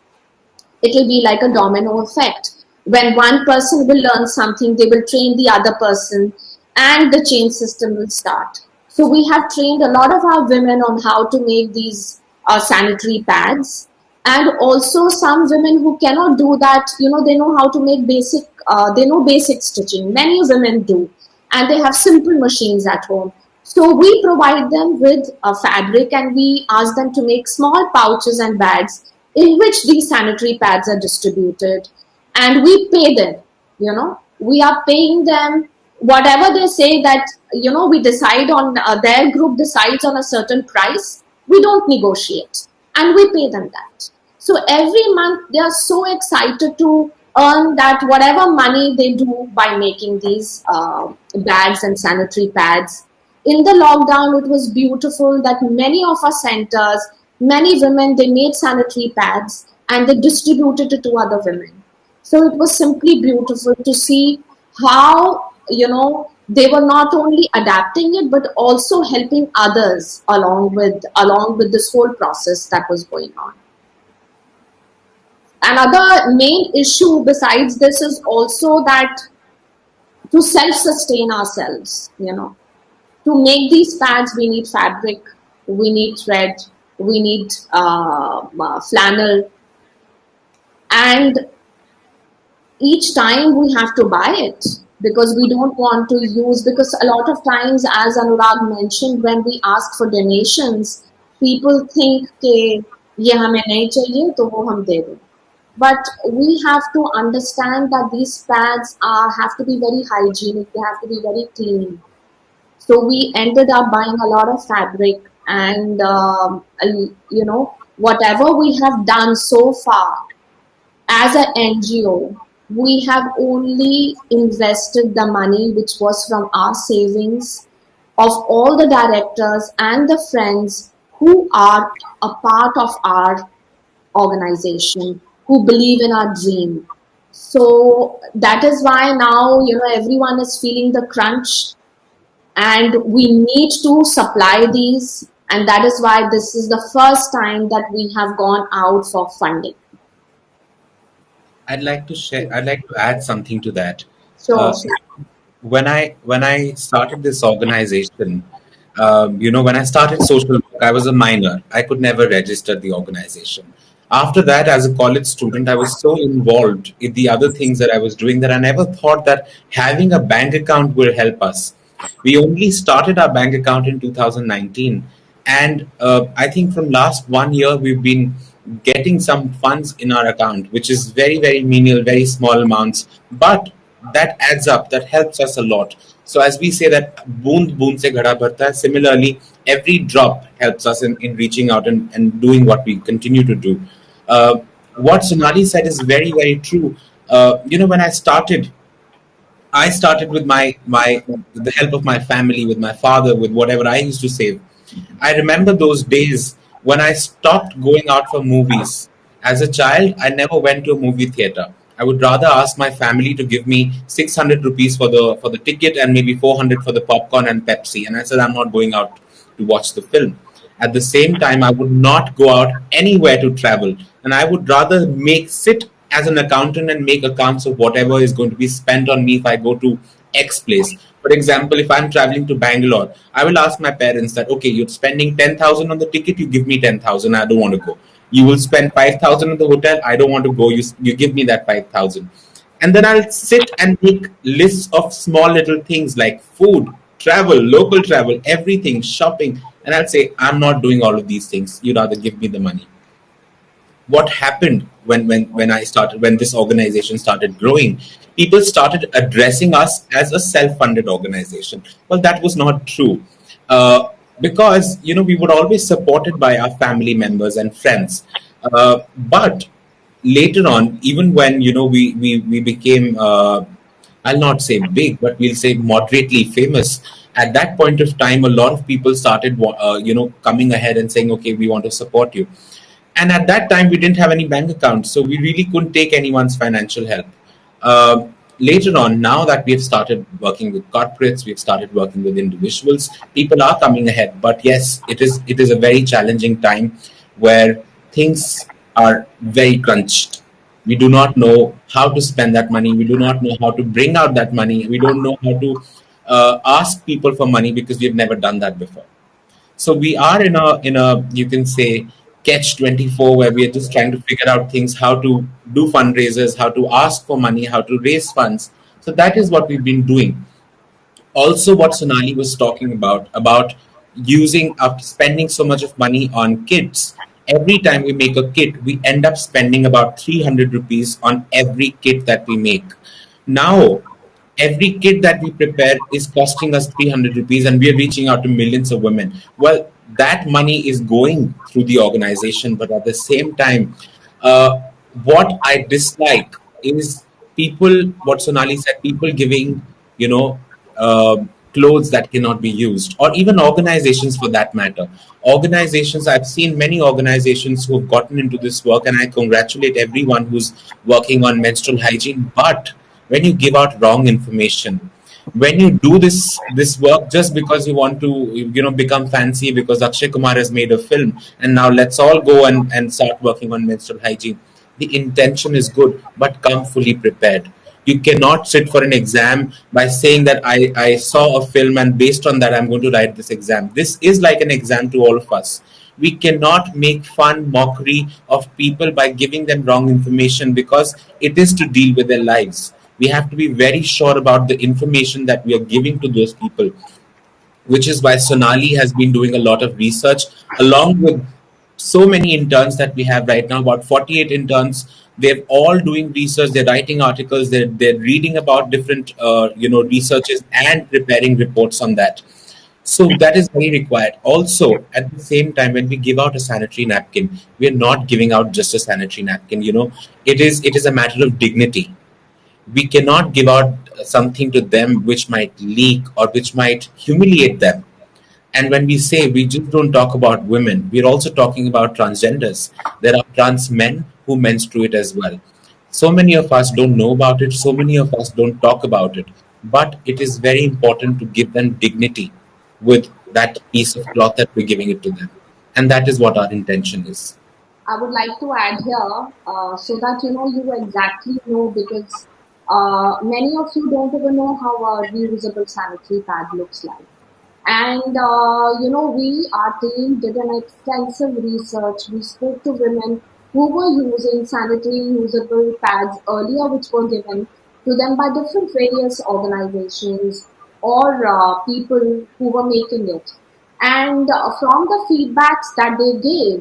It will be like a domino effect. When one person will learn something, they will train the other person and the chain system will start. So we have trained a lot of our women on how to make these sanitary pads. And also some women who cannot do that, they know how to make basic stitching. Many women do. And they have simple machines at home. So we provide them with a fabric and we ask them to make small pouches and bags in which these sanitary pads are distributed. And we pay them, we are paying them whatever they say that, we decide on, their group decides on a certain price. We don't negotiate and we pay them that. So every month they are so excited to earn that whatever money they do by making these bags and sanitary pads. In the lockdown, it was beautiful that many of our centers, many women, they made sanitary pads and they distributed it to other women. So it was simply beautiful to see how, they were not only adapting it, but also helping others along with this whole process that was going on. Another main issue besides this is also that to self-sustain ourselves, To make these pads, we need fabric, we need thread, we need flannel, and each time we have to buy it because we don't want to use, because a lot of times, as Anurag mentioned, when we ask for donations, people think कि ये हमें नहीं चाहिए तो वो हम दे दें. But we have to understand that these pads have to be very hygienic, they have to be very clean. So we ended up buying a lot of fabric and, whatever we have done so far as an NGO, we have only invested the money which was from our savings of all the directors and the friends who are a part of our organization, who believe in our dream. So that is why now, everyone is feeling the crunch. And we need to supply these, and that is why this is the first time that we have gone out for funding. I'd like to add something to that. Sure. When I started this organization, when I started social work, I was a minor. I could never register the organization. After that, as a college student, I was so involved in the other things that I was doing that I never thought that having a bank account will help us. We only started our bank account in 2019, and I think from last 1 year we've been getting some funds in our account, which is very, very menial, very small amounts. But that adds up, that helps us a lot. So as we say that boond boond se ghada bharta hai, similarly every drop helps us in reaching out and doing what we continue to do. What Sonali said is very, very true. When I started with my with the help of my family, with my father, with whatever I used to save. I remember those days when I stopped going out for movies. As a child, I never went to a movie theater. I would rather ask my family to give me 600 rupees for the ticket and maybe 400 for the popcorn and Pepsi. And I said, I'm not going out to watch the film. At the same time, I would not go out anywhere to travel. And I would rather sit as an accountant and make accounts of whatever is going to be spent on me if I go to X place. For example, if I'm traveling to Bangalore, I will ask my parents that, okay, you're spending 10,000 on the ticket, you give me 10,000, I don't want to go. You will spend 5,000 on the hotel, I don't want to go, you give me that 5,000. And then I'll sit and make lists of small little things like food, travel, local travel, everything, shopping. And I'll say, I'm not doing all of these things. You'd rather give me the money. What happened when this organization started growing, people started addressing us as a self-funded organization. Well, that was not true, because we were always supported by our family members and friends. But later on, even when we became, I'll not say big, but we'll say moderately famous. At that point of time, a lot of people started coming ahead and saying, okay, we want to support you. And at that time, we didn't have any bank accounts, so we really couldn't take anyone's financial help. Later on, now that we've started working with corporates, we've started working with individuals, people are coming ahead. But yes, it is a very challenging time where things are very crunched. We do not know how to spend that money. We do not know how to bring out that money. We don't know how to ask people for money because we've never done that before. So we are in a you can say catch 24 where we are just trying to figure out things, how to do fundraisers, how to ask for money, how to raise funds. So that is what we've been doing. Also, what Sonali was talking about using up spending so much of money on kits. Every time we make a kit, we end up spending about 300 rupees on every kit that we make. Now, every kit that we prepare is costing us 300 rupees, and we are reaching out to millions of women. Well, that money is going through the organization, but at the same time, uh, what I dislike is people, what Sonali said, people giving, you know, uh, clothes that cannot be used, or even organizations for that matter. Organizations, I've seen many organizations who have gotten into this work, and I congratulate everyone who's working on menstrual hygiene. But when you give out wrong information, when you do this work just because you want to become fancy because Akshay Kumar has made a film and now let's all go and start working on menstrual hygiene, the intention is good, but come fully prepared. You cannot sit for an exam by saying that I saw a film and based on that I'm going to write this exam. This is like an exam to all of us. We cannot make fun, mockery of people by giving them wrong information because it is to deal with their lives. We have to be very sure about the information that we are giving to those people, which is why Sonali has been doing a lot of research along with so many interns that we have right now, about 48 interns. They're all doing research, they're writing articles, they're reading about different researches and preparing reports on that. So that is very required. Also, at the same time, when we give out a sanitary napkin, we are not giving out just a sanitary napkin. It is a matter of dignity. We cannot give out something to them which might leak or which might humiliate them. And when we say we just don't talk about women, we're also talking about transgenders. There are trans men who menstruate as well. So many of us don't know about it, so many of us don't talk about it. But it is very important to give them dignity with that piece of cloth that we're giving it to them. And that is what our intention is. I would like to add here so that you exactly know, because many of you don't even know how a reusable sanitary pad looks like. And we, our team, did an extensive research. We spoke to women who were using sanitary usable pads earlier, which were given to them by different various organizations or people who were making it. And from the feedbacks that they gave,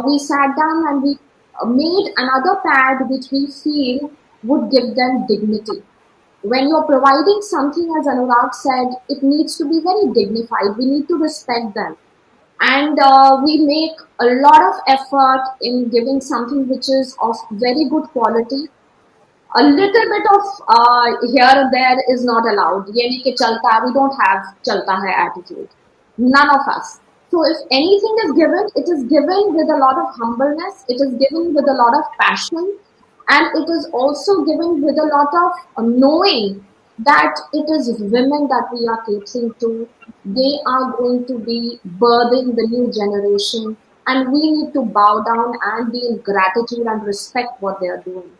we sat down and we made another pad which we feel would give them dignity. when you're providing something, as Anurag said, it needs to be very dignified. We need to respect them. And we make a lot of effort in giving something which is of very good quality. A little bit of here and there is not allowed. Ye nahi ki chalta, we don't have chalta hai attitude. None of us. So if anything is given, it is given with a lot of humbleness, it is given with a lot of passion, and it is also given with a lot of knowing that it is women that we are catering to. They are going to be birthing the new generation, and we need to bow down and be in gratitude and respect what they are doing.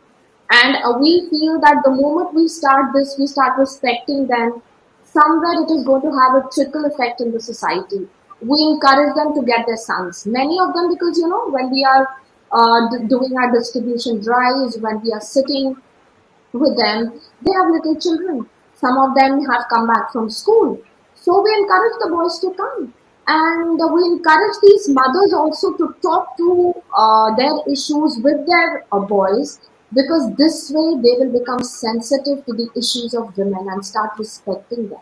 And we feel that the moment we start this, we start respecting them, somewhere it is going to have a trickle effect in the society. We encourage them to get their sons. Many of them, because when we are doing our distribution drives, when we are sitting with them, they have little children. Some of them have come back from school. So we encourage the boys to come. And we encourage these mothers also to talk to their issues with their boys, because this way they will become sensitive to the issues of women and start respecting them,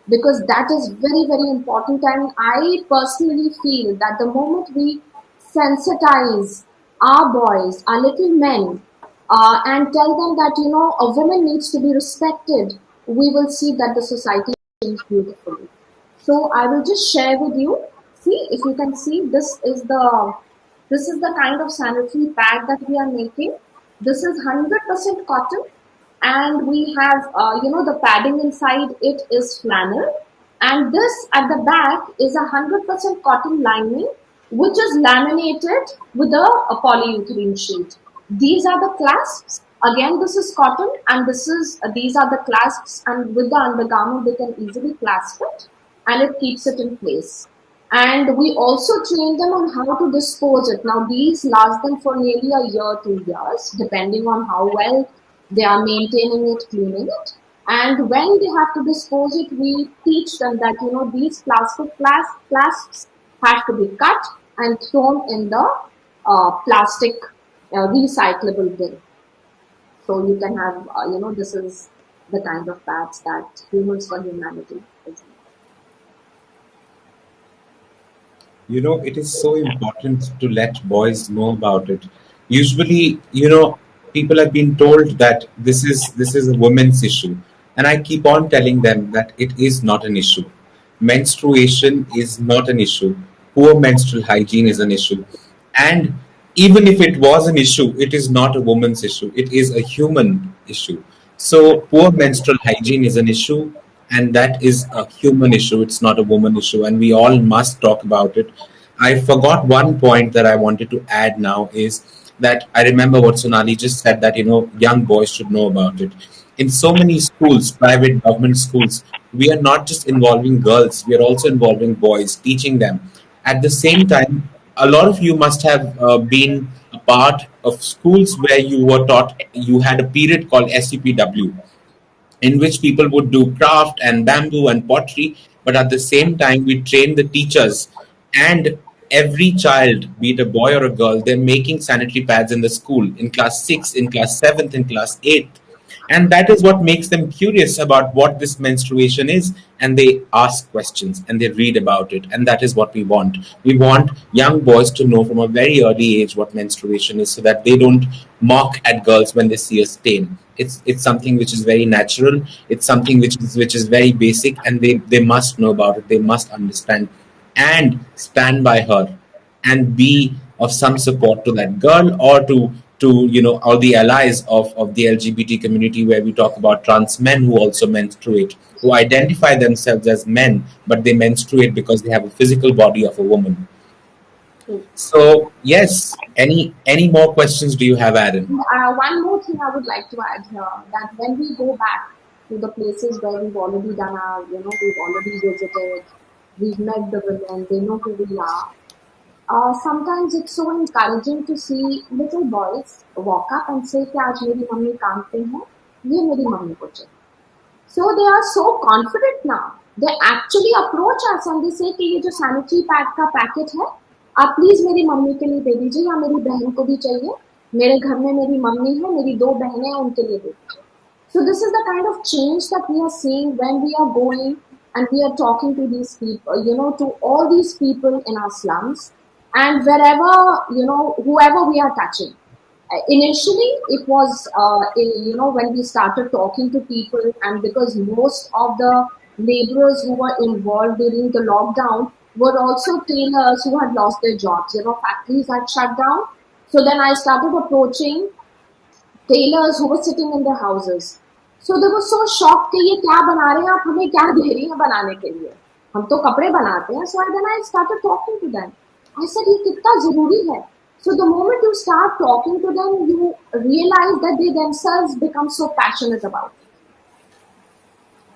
because that is very, very important. And I personally feel that the moment we sensitize our boys, our little men, and tell them that, a woman needs to be respected, we will see that the society change beautifully. So I will just share with you. See, if you can see, this is the kind of sanitary pad that we are making. This is 100% cotton, and we have the padding inside it is flannel, and this at the back is 100% cotton lining, which is laminated with a polyurethane sheet. These are the clasps. Again, this is cotton, and these are the clasps, and with the undergarment they can easily clasp it, and it keeps it in place. And we also train them on how to dispose it. Now these last them for nearly a year, 2 years, depending on how well they are maintaining it, cleaning it. And when they have to dispose it, we teach them that these plastic clasps have to be cut and thrown in the plastic recyclable bin. So you can have this is the kind of pads that Humans for Humanity is. It is so important to let boys know about it. Usually, people have been told that this is a women's issue, and I keep on telling them that it is not an issue. Menstruation is not an issue. Poor menstrual hygiene is an issue, and even if it was an issue, it is not a woman's issue. It is a human issue. So poor menstrual hygiene is an issue, and that is a human issue. It's not a woman issue, and we all must talk about it. I forgot one point that I wanted to add now is that I remember what Sonali just said, that young boys should know about it. In so many schools, private government schools, we are not just involving girls, we are also involving boys, teaching them. At the same time, a lot of you must have been a part of schools where you were taught, you had a period called SCPW, in which people would do craft and bamboo and pottery, but at the same time, we train the teachers, and every child, be it a boy or a girl, they're making sanitary pads in the school in class 6, in class 7th, in class 8th. And that is what makes them curious about what this menstruation is, and they ask questions and they read about it. And that is what we want. We want young boys to know from a very early age what menstruation is, so that they don't mock at girls when they see a stain. It's something which is very natural. It's something which is very basic, and they must know about it. They must understand and stand by her and be of some support to that girl, or to all the allies of the LGBT community, where we talk about trans men who also menstruate, who identify themselves as men, but they menstruate because they have a physical body of a woman. So yes, any more questions do you have, Aaron? One more thing I would like to add here, that when we go back to the places where we've already done we've already visited, we've met the women, they know who we are. Sometimes it's so encouraging to see little boys walk up and say कि आज मेरी mummy काम पे है, ये मेरी mummy को चाहिए. So they are so confident now. They actually approach us and they say कि ये जो sanitary pad का पैकेट है, आप प्लीज मेरी मम्मी के लिए दे दीजिए, या मेरी बहन को भी चाहिए. मेरे घर में मेरी मम्मी है, मेरी 2 बहनें हैं, उनके लिए दे दीजिए. So this is the kind of change that we are seeing when we are going and we are talking to these people, to all these people in our slums and wherever, whoever we are touching. Initially, it was, when we started talking to people, and because most of the laborers who were involved during the lockdown were also tailors who had lost their jobs. Factories had shut down. So then I started approaching tailors who were sitting in their houses. So they were so shocked कि ये क्या बना रहे हैं आप हमें क्या दे रही हैं बनाने के लिए हम तो कपड़े बनाते हैं. So then I started talking to them. I said ये कितना जरूरी है. So the moment you start talking to them, you realize that they themselves become so passionate about it.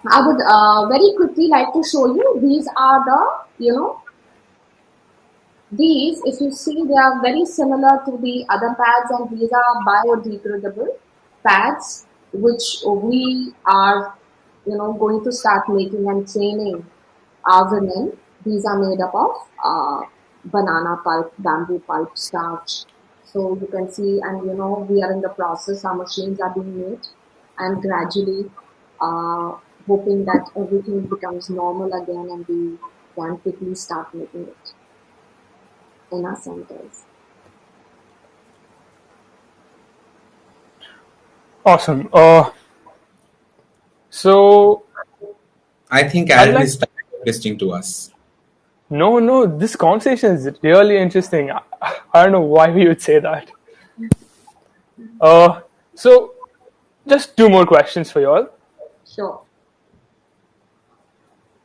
I would very quickly like to show you. These are the, these, if you see, they are very similar to the other pads, and these are biodegradable pads, which we are, going to start making and training our women. These are made up of banana pulp, bamboo pulp, starch. So you can see, and we are in the process, our machines are being made, and gradually hoping that everything becomes normal again and we can quickly start making it in our centers. Awesome. So I think Aaron is listening to us. No, this conversation is really interesting. I don't know why we would say that. So just two more questions for you all. Sure.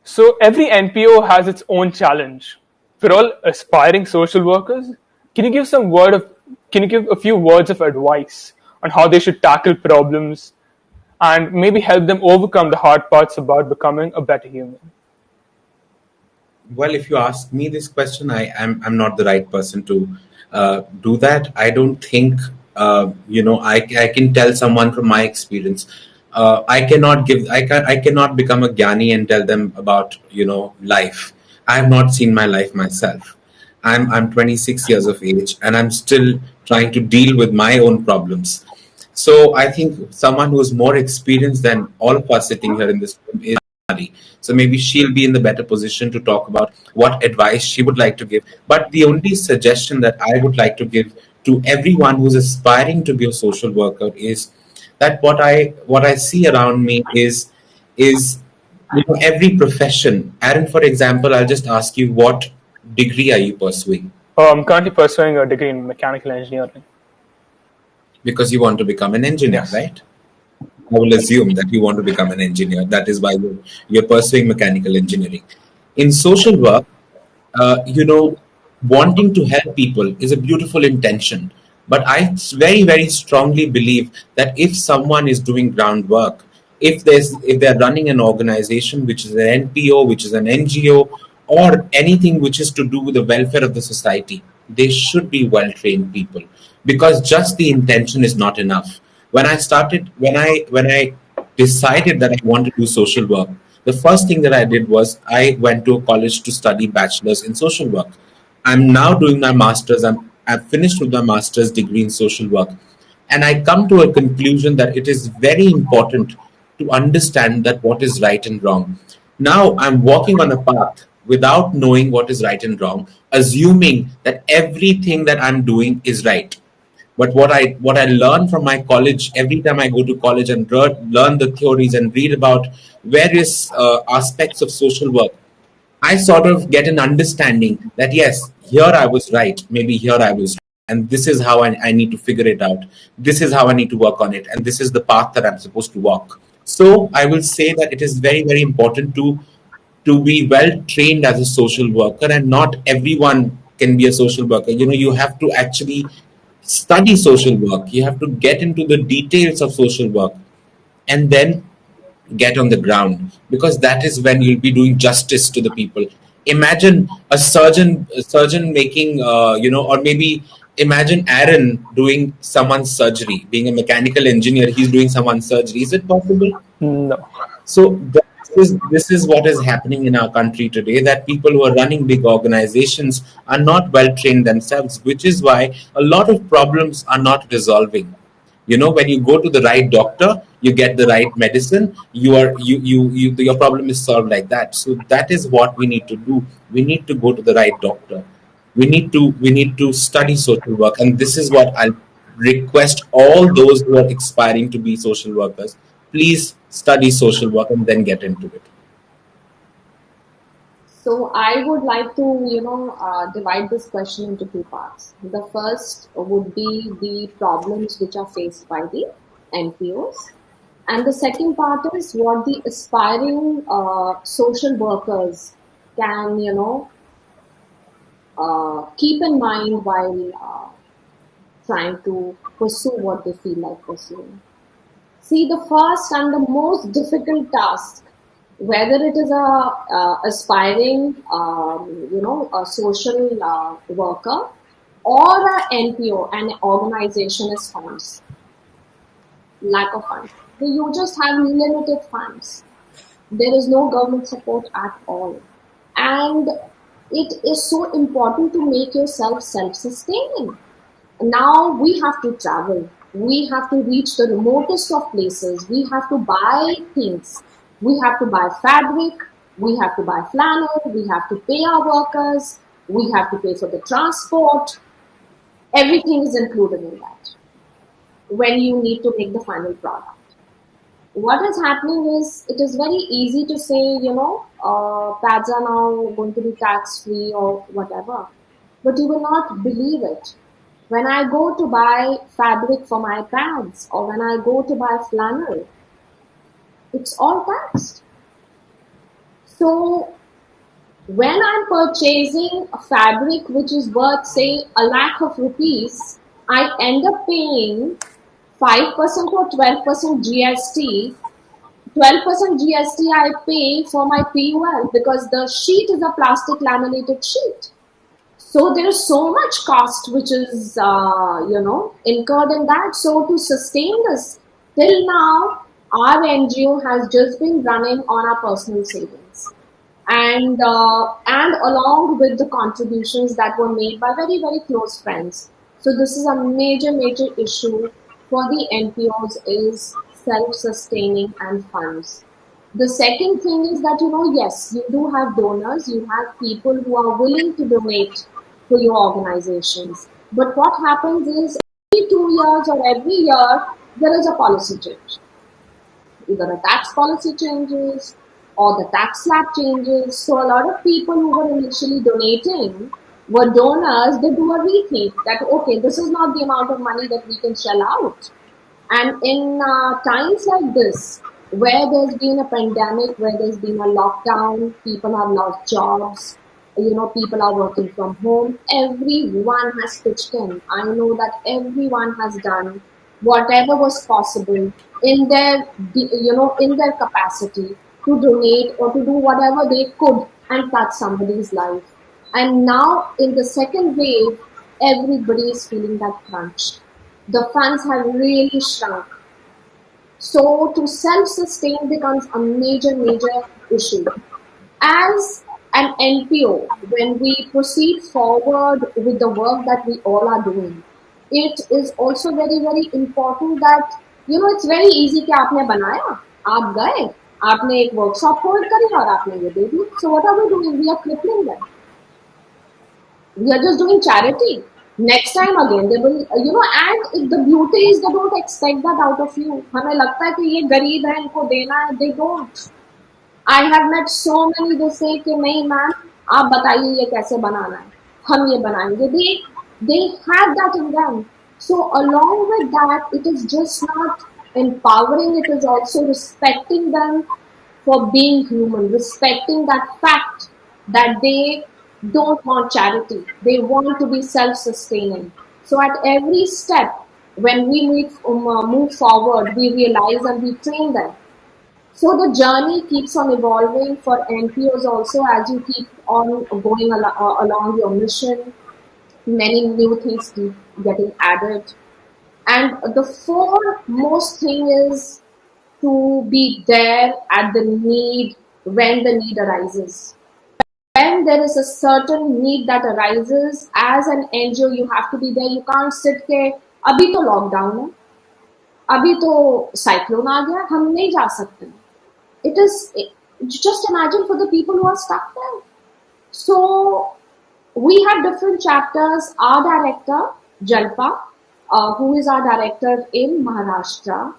So every NPO has its own challenge. For all aspiring social workers, can you give a few words of advice on how they should tackle problems and maybe help them overcome the hard parts about becoming a better human? Well, if you ask me this question, I'm not the right person to do that. I don't think I can tell someone from my experience. I cannot become a Gyani and tell them about life. I have not seen my life myself. I'm 26 years of age and I'm still trying to deal with my own problems. So I think someone who is more experienced than all of us sitting here in this room is Sonali. So maybe she'll be in the better position to talk about what advice she would like to give. But the only suggestion that I would like to give to everyone who's aspiring to be a social worker is that what I see around me is every profession. Aaron, for example, I'll just ask you, what degree are you pursuing? I'm currently pursuing a degree in mechanical engineering. Because you want to become an engineer, Yes. right? I will assume that you want to become an engineer. That is why you're pursuing mechanical engineering. In social work, wanting to help people is a beautiful intention. But I very, very strongly believe that if someone is doing groundwork, if they're running an organization which is an NPO, which is an NGO, or anything which is to do with the welfare of the society, they should be well-trained people, because just the intention is not enough. When I decided that I wanted to do social work, the first thing that I did was I went to a college to study bachelor's in social work. I'm now doing my master's. I've finished with my master's degree in social work. And I come to a conclusion that it is very important to understand that what is right and wrong. Now I'm walking on a path without knowing what is right and wrong, assuming that everything that I'm doing is right. But what I learn from my college, every time I go to college and learn the theories and read about various aspects of social work, I sort of get an understanding that yes, here I was right, maybe here I was wrong, and this is how I need to figure it out. This is how I need to work on it, and this is the path that I'm supposed to walk. So I will say that it is very, very important to be well trained as a social worker, and not everyone can be a social worker. You have to actually study social work. You have to get into the details of social work, and then get on the ground, because that is when you'll be doing justice to the people. Imagine a surgeon making or maybe imagine Aaron doing someone's surgery. Being a mechanical engineer, he's doing someone's surgery. Is it possible? No. So this is what is happening in our country today, that people who are running big organizations are not well trained themselves, which is why a lot of problems are not resolving. When you go to the right doctor, you get the right medicine. Your problem is solved like that. So that is what we need to do. We need to go to the right doctor. We need to study social work, and this is what I'll request all those who are aspiring to be social workers. Please study social work and then get into it. So I would like to, divide this question into two parts. The first would be the problems which are faced by the NPOs, and the second part is what the aspiring social workers can, keep in mind while trying to pursue what they feel like pursuing. See, the first and the most difficult task, whether it is a aspiring, a social worker or an NPO, an organization, is funds. Lack of funds. You just have limited funds. There is no government support at all, and it is so important to make yourself self-sustaining. Now we have to travel. We have to reach the remotest of places. We have to buy things. We have to buy fabric. We have to buy flannel. We have to pay our workers. We have to pay for the transport. Everything is included in that when you need to make the final product. What is happening is it is very easy to say, pads are now going to be tax free or whatever, but you will not believe it. When I go to buy fabric for my pads or when I go to buy flannel, it's all taxed. So when I'm purchasing a fabric which is worth, say, a lakh of rupees, I end up paying 5% or 12% GST. 12% GST I pay for my PUL because the sheet is a plastic laminated sheet. So there is so much cost which is, incurred in that. So to sustain this, till now, our NGO has just been running on our personal savings, and along with the contributions that were made by very, very close friends. So this is a major, major issue for the NPOs, is self-sustaining and funds. The second thing is that, yes, you do have donors, you have people who are willing to donate to your organizations. But what happens is every 2 years or every year, there is a policy change. Either a tax policy changes or the tax slab changes. So a lot of people who were initially donating were donors, they do a rethink that, okay, this is not the amount of money that we can shell out. And in times like this, where there's been a pandemic, where there's been a lockdown, people have lost jobs, people are working from home, everyone has pitched in. I know that everyone has done whatever was possible in their, in their capacity to donate or to do whatever they could and touch somebody's life. And now in the second wave, everybody is feeling that crunch. The funds have really shrunk. So to self-sustain becomes a major, major issue. As an NPO, when we proceed forward with the work that we all are doing, it is also very, very important that, it's very easy कि आपने बनाया, आप गए, आपने एक workshop hold करी और आपने ये दे दी. So what are we doing? We are crippling them. We are just doing charity. Next time again, they will, and the beauty is they don't expect that out of you. हमें लगता है कि ये गरीब है, इनको देना है, they don't. I have met so many who say कि नहीं मैम, आप बताइए ये कैसे बनाना है, हम ये बनाएंगे. They have that in them. So along with that, it is just not empowering, it is also respecting them for being human, respecting that fact that they don't want charity. They want to be self-sustaining. So at every step, when we move forward, we realize and we train them. So the journey keeps on evolving for NPOs also as you keep on going along your mission. Many new things keep getting added. And the foremost thing is to be there at the need when the need arises. When there is a certain need that arises, as an NGO, you have to be there. You can't sit there. Abhi to lockdown hai. अभी तो cyclone आ गया, हम नहीं जा सकते. It is, just imagine for the people who are stuck there. So we have different chapters. Our director, Jalpa, who is our director in Maharashtra,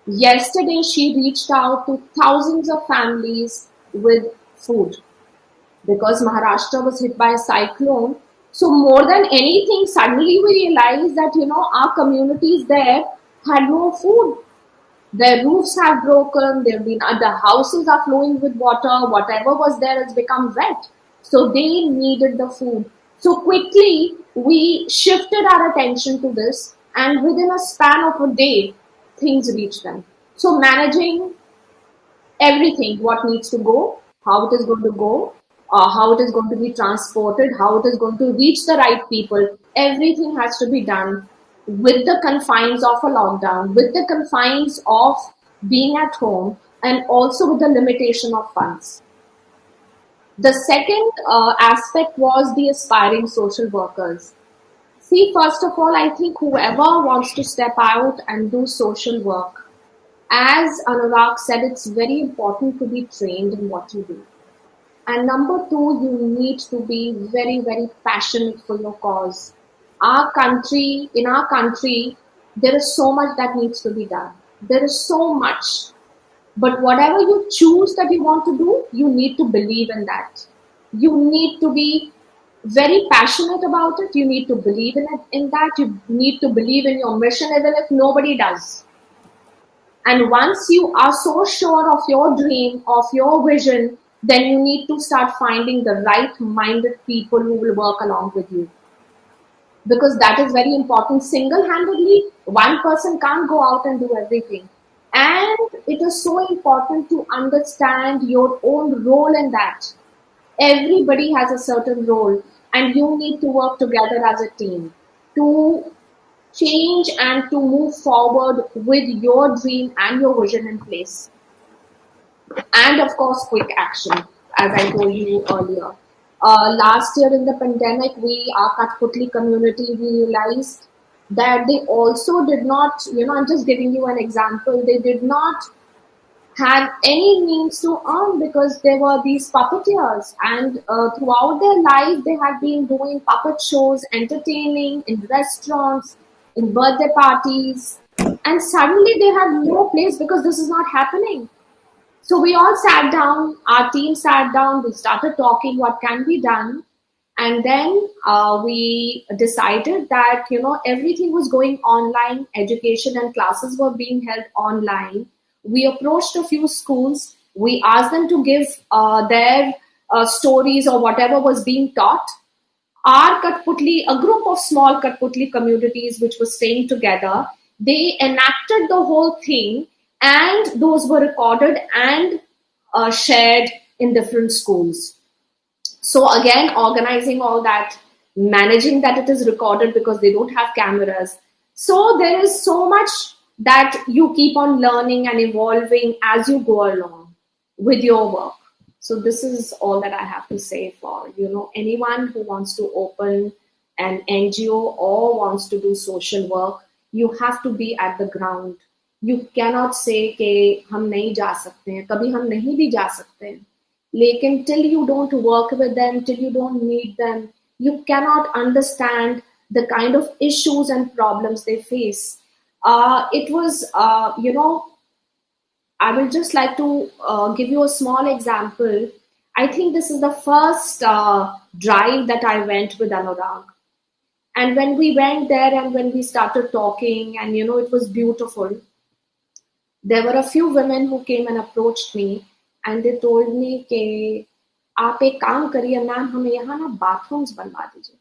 yesterday she reached out to thousands of families with food because Maharashtra was hit by a cyclone. So more than anything, suddenly we realized that, our communities there had no food. Their roofs have broken, the houses are flowing with water, whatever was there has become wet. So they needed the food. So quickly we shifted our attention to this, and within a span of a day, things reached them. So managing everything, what needs to go, how it is going to go, how it is going to be transported, how it is going to reach the right people. Everything has to be done with the confines of a lockdown, with the confines of being at home, and also with the limitation of funds. The second aspect was the aspiring social workers. See, first of all, I think whoever wants to step out and do social work, as Anurag said, it's very important to be trained in what you do. And number two, you need to be very, very passionate for your cause. In our country, there is so much that needs to be done. There is so much. But whatever you choose that you want to do, you need to believe in that. You need to be very passionate about it. You need to believe in that. You need to believe in your mission, even if nobody does. And once you are so sure of your dream, of your vision, then you need to start finding the right-minded people who will work along with you. Because that is very important. Single-handedly, one person can't go out and do everything. And it is so important to understand your own role in that. Everybody has a certain role, and you need to work together as a team to change and to move forward with your dream and your vision in place. And of course, quick action, as I told you earlier. Last year in the pandemic, our Kathputli community, we realized that they also did not, I'm just giving you an example, they did not had any means to earn because there were these puppeteers, and throughout their life they had been doing puppet shows, entertaining in restaurants, in birthday parties, and suddenly they had no place because this is not happening. So we all sat down, our team sat down, we started talking what can be done. And then we decided that, everything was going online, education and classes were being held online. We approached a few schools. We asked them to give their stories or whatever was being taught. Our Kathputli, a group of small Kathputli communities which were staying together, they enacted the whole thing, and those were recorded and shared in different schools. So again, organizing all that, managing that it is recorded because they don't have cameras. So there is so much that you keep on learning and evolving as you go along with your work. So this is all that I have to say for, anyone who wants to open an NGO or wants to do social work, you have to be at the ground. You cannot say कि हम नहीं जा सकते हैं, कभी हम नहीं भी जा सकते हैं. Lekin till you don't work with them, till you don't meet them, you cannot understand the kind of issues and problems they face. It was, I will just like to give you a small example. I think this is the first drive that I went with Anurag. And when we went there and when we started talking and, it was beautiful, there were a few women who came and approached me and they told me कि आप एक काम करिए ma'am, हमें यहाँ ना bathrooms बनवा दीजिए.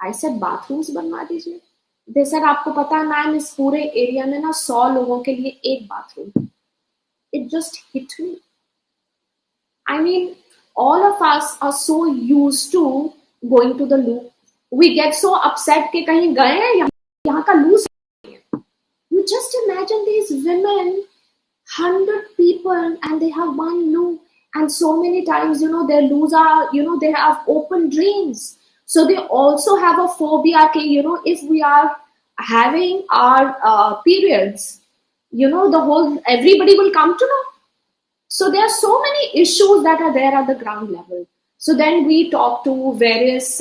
I said bathrooms बनवा दीजिए. They said आपको पता है मैम, इस पूरे एरिया में ना 100 लोगों के लिए एक bathroom. It just hit me. I mean, all of us are so used to going to the loo. We get so upset कि कहीं गए हैं यहाँ का loo. You just imagine these women, 100 people, and they have one loo. And so many times, their loos are, they have open drains. So they also have a phobia, if we are having our periods, everybody will come to know. So there are so many issues that are there at the ground level. So then we talk to various,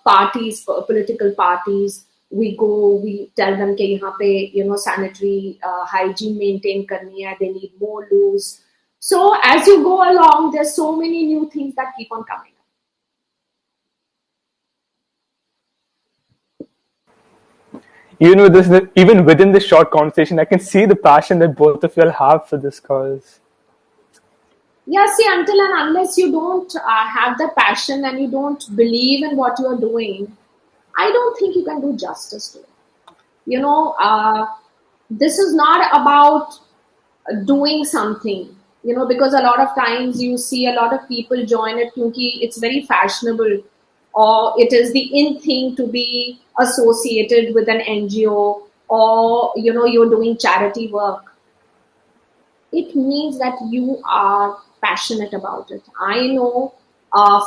parties, political parties. We go, we tell them कि यहाँ पे, sanitary hygiene maintain करनी है. They need more loose. So as you go along, there's so many new things that keep on coming. Even within this short conversation, I can see the passion that both of you all have for this cause. Yeah, see, until and unless you don't have the passion and you don't believe in what you're doing, I don't think you can do justice to it. This is not about doing something, because a lot of times you see a lot of people join it because it's very fashionable, or it is the in thing to be associated with an NGO, or, you're doing charity work. It means that you are passionate about it. I know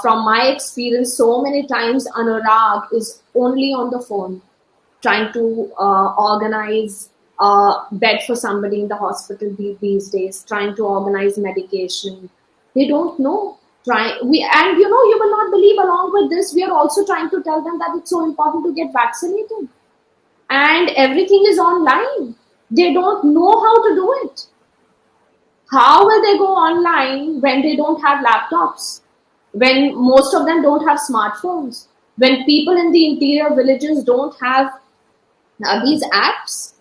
from my experience, so many times Anurag is only on the phone trying to organize bed for somebody in the hospital these days, trying to organize medication. They don't know. You will not believe, along with this, we are also trying to tell them that it's so important to get vaccinated. And everything is online. They don't know how to do it. How will they go online when they don't have laptops? When most of them don't have smartphones? When people in the interior villages don't have these apps?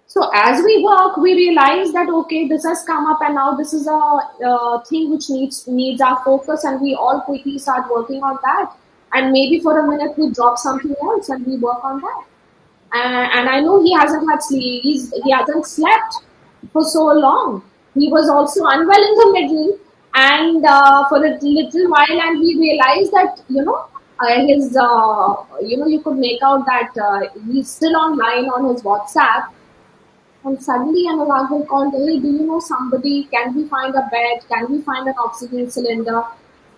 So as we work, we realize that, okay, this has come up and now this is a thing which needs our focus, and we all quickly start working on that. And maybe for a minute we drop something else and we work on that. And I know he hasn't had sleep. He hasn't slept for so long. He was also unwell in the middle, and for a little while, and we realized that you could make out that he's still online on his WhatsApp. And suddenly Anurag will call, hey, do you know somebody? Can we find a bed? Can we find an oxygen cylinder?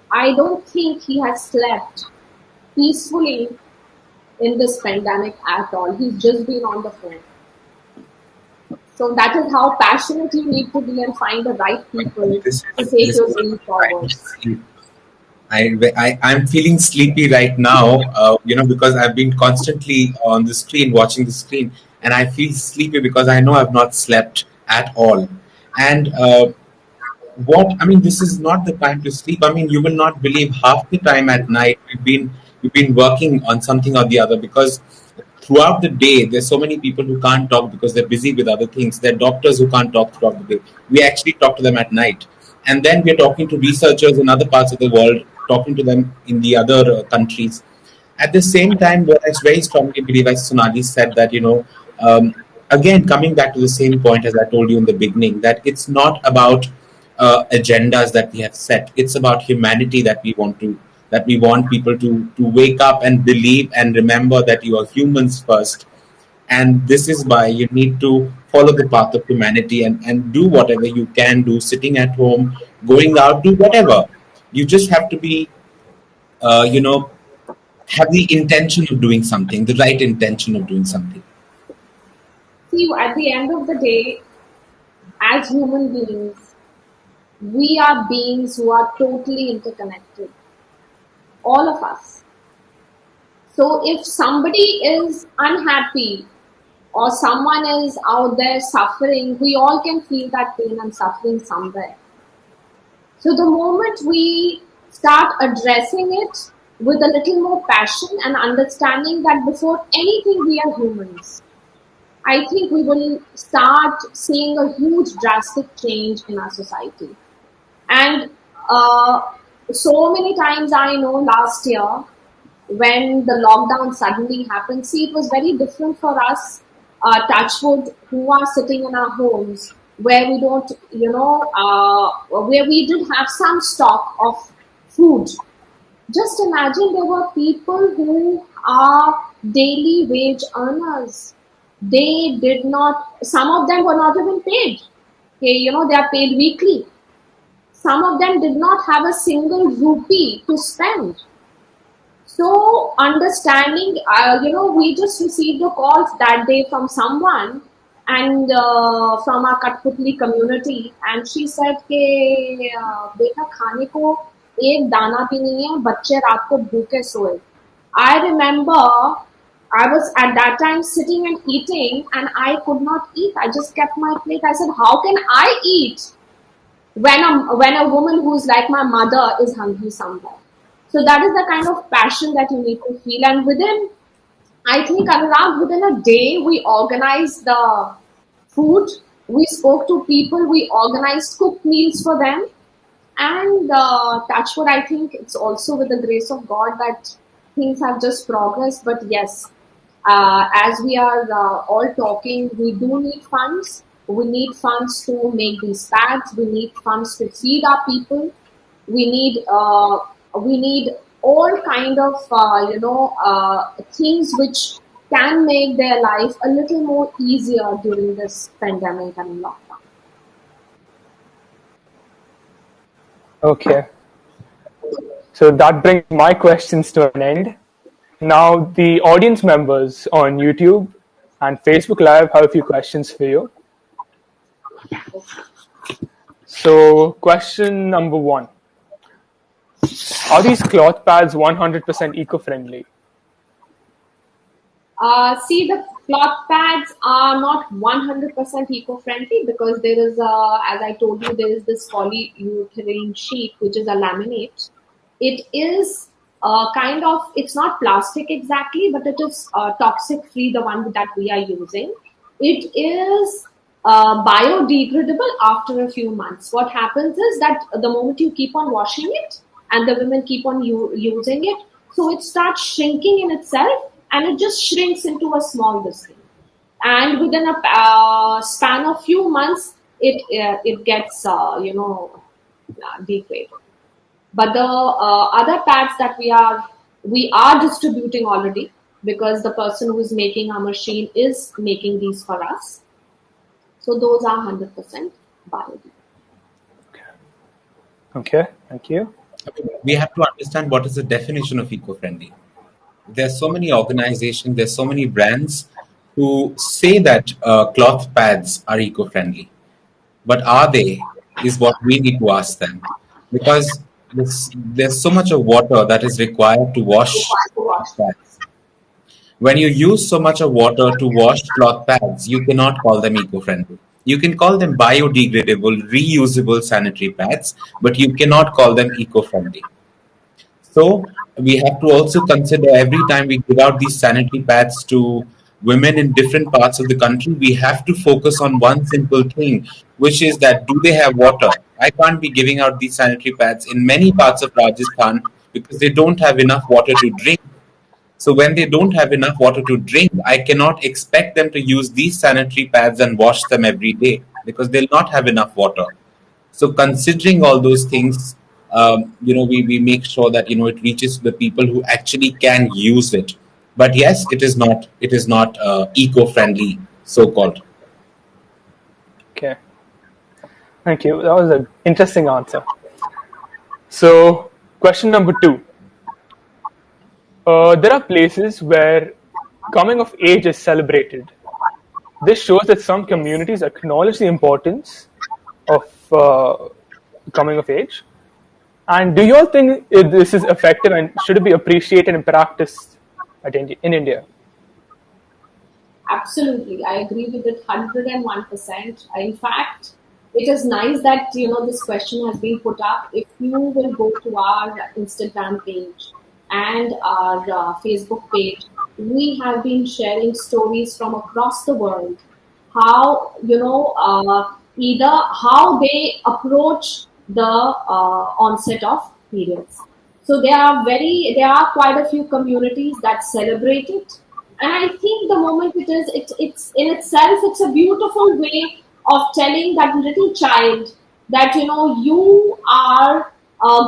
I don't think he has slept peacefully in this pandemic at all. He's just been on the phone. So that is how passionate you need to be and find the right people to take your dream forward. I'm feeling sleepy right now, because I've been constantly on the screen, watching the screen, and I feel sleepy because I know I've not slept at all. And this is not the time to sleep. You will not believe half the time at night we've been working on something or the other, because throughout the day there's so many people who can't talk because they're busy with other things. There are doctors who can't talk throughout the day. We actually talk to them at night, and then we're talking to researchers in other parts of the world, talking to them in the other countries. At the same time, what I very strongly believe, as Sonali said, that again, coming back to the same point as I told you in the beginning, that it's not about agendas that we have set. It's about humanity that we want people to wake up and believe and remember that you are humans first. And this is why you need to follow the path of humanity and do whatever you can do, sitting at home, going out, do whatever. You just have to be, have the intention of doing something, the right intention of doing something. See, at the end of the day, as human beings, we are beings who are totally interconnected. All of us. So if somebody is unhappy or someone is out there suffering, we all can feel that pain and suffering somewhere. So the moment we start addressing it with a little more passion and understanding that before anything we are humans, I think we will start seeing a huge drastic change in our society. And so many times I know last year when the lockdown suddenly happened, see, it was very different for us, touchwood, who are sitting in our homes, where we don't, where we did have some stock of food. Just imagine there were people who are daily wage earners. They did not, some of them were not even paid. Okay, they are paid weekly. Some of them did not have a single rupee to spend. So understanding, we just received a call that day from someone and from our Kathputli community, and she said कि बेटा खाने को एक दाना भी नहीं है, बच्चे रात को भूखे सोए. I remember I was at that time sitting and eating, and I could not eat. I just kept my plate. I said, "How can I eat when a woman who's like my mother is hungry somewhere?" So that is the kind of passion that you need to feel. And within, I think, Anurag, within a day, we organized the food, we spoke to people, we organized cooked meals for them. And touch wood, I think it's also with the grace of God that things have just progressed. But yes, as we are all talking, we do need funds. We need funds to make these pads. We need funds to feed our people. We need all kind of things which can make their life a little more easier during this pandemic and lockdown. Okay. So that brings my questions to an end. Now, the audience members on YouTube and Facebook Live have a few questions for you. So, question number 1. Are these cloth pads 100% eco-friendly? See, the cloth pads are not 100% eco-friendly because there is, as I told you, there is this polyurethane sheet, which is a laminate. It is kind of, it's not plastic exactly, but it is toxic-free, the one that we are using. It is biodegradable after a few months. What happens is that the moment you keep on washing it and the women keep on using it, so it starts shrinking in itself and it just shrinks into a small thing. And within a span of few months, it gets degraded. But the other pads that we are distributing already, because the person who is making our machine is making these for us. So those are 100% biodegradable. Okay, thank you. We have to understand what is the definition of eco-friendly. There's so many organizations, there's so many brands who say that cloth pads are eco-friendly. But are they, is what we need to ask them. Because there's so much of water that is required to wash cloth pads. When you use so much of water to wash cloth pads, you cannot call them eco-friendly. You can call them biodegradable, reusable sanitary pads, but you cannot call them eco-friendly. So we have to also consider every time we give out these sanitary pads to women in different parts of the country, we have to focus on one simple thing, which is that do they have water? I can't be giving out these sanitary pads in many parts of Rajasthan because they don't have enough water to drink. So when they don't have enough water to drink, I cannot expect them to use these sanitary pads and wash them every day because they'll not have enough water. So considering all those things, we make sure that it reaches the people who actually can use it. But yes, it is not eco-friendly, so-called. Okay, thank you. That was an interesting answer. So, question number 2. There are places where coming of age is celebrated. This shows that some communities acknowledge the importance of coming of age. And do you all think this is effective and should it be appreciated and practiced in India? Absolutely, I agree with it 101%. In fact, it is nice that this question has been put up. If you will go to our Instagram page and our Facebook page, we have been sharing stories from across the world. How either how they approach the onset of periods. So there are quite a few communities that celebrate it. And I think the moment it's in itself, it's a beautiful way of telling that little child that you are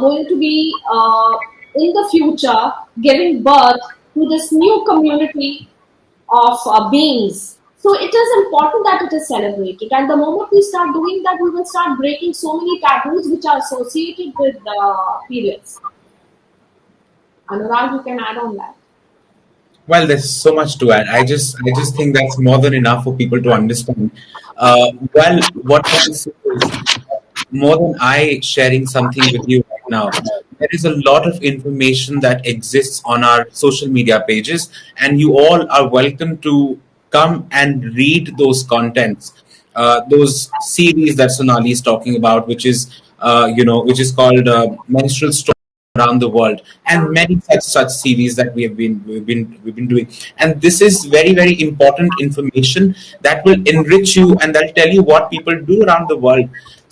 going to be in the future giving birth to this new community of beings. So it is important that it is celebrated. And the moment we start doing that, we will start breaking so many taboos which are associated with periods. Anurag, you can add on that. Well, there's so much to add. I just think that's more than enough for people to understand. Well, what I will say is, more than I sharing something with you right now, there is a lot of information that exists on our social media pages, and you all are welcome to come and read those contents, those series that Sonali is talking about, which is called Menstrual Story around the world, and many such series that we've been doing. And this is very important information that will enrich you and that'll tell you what people do around the world.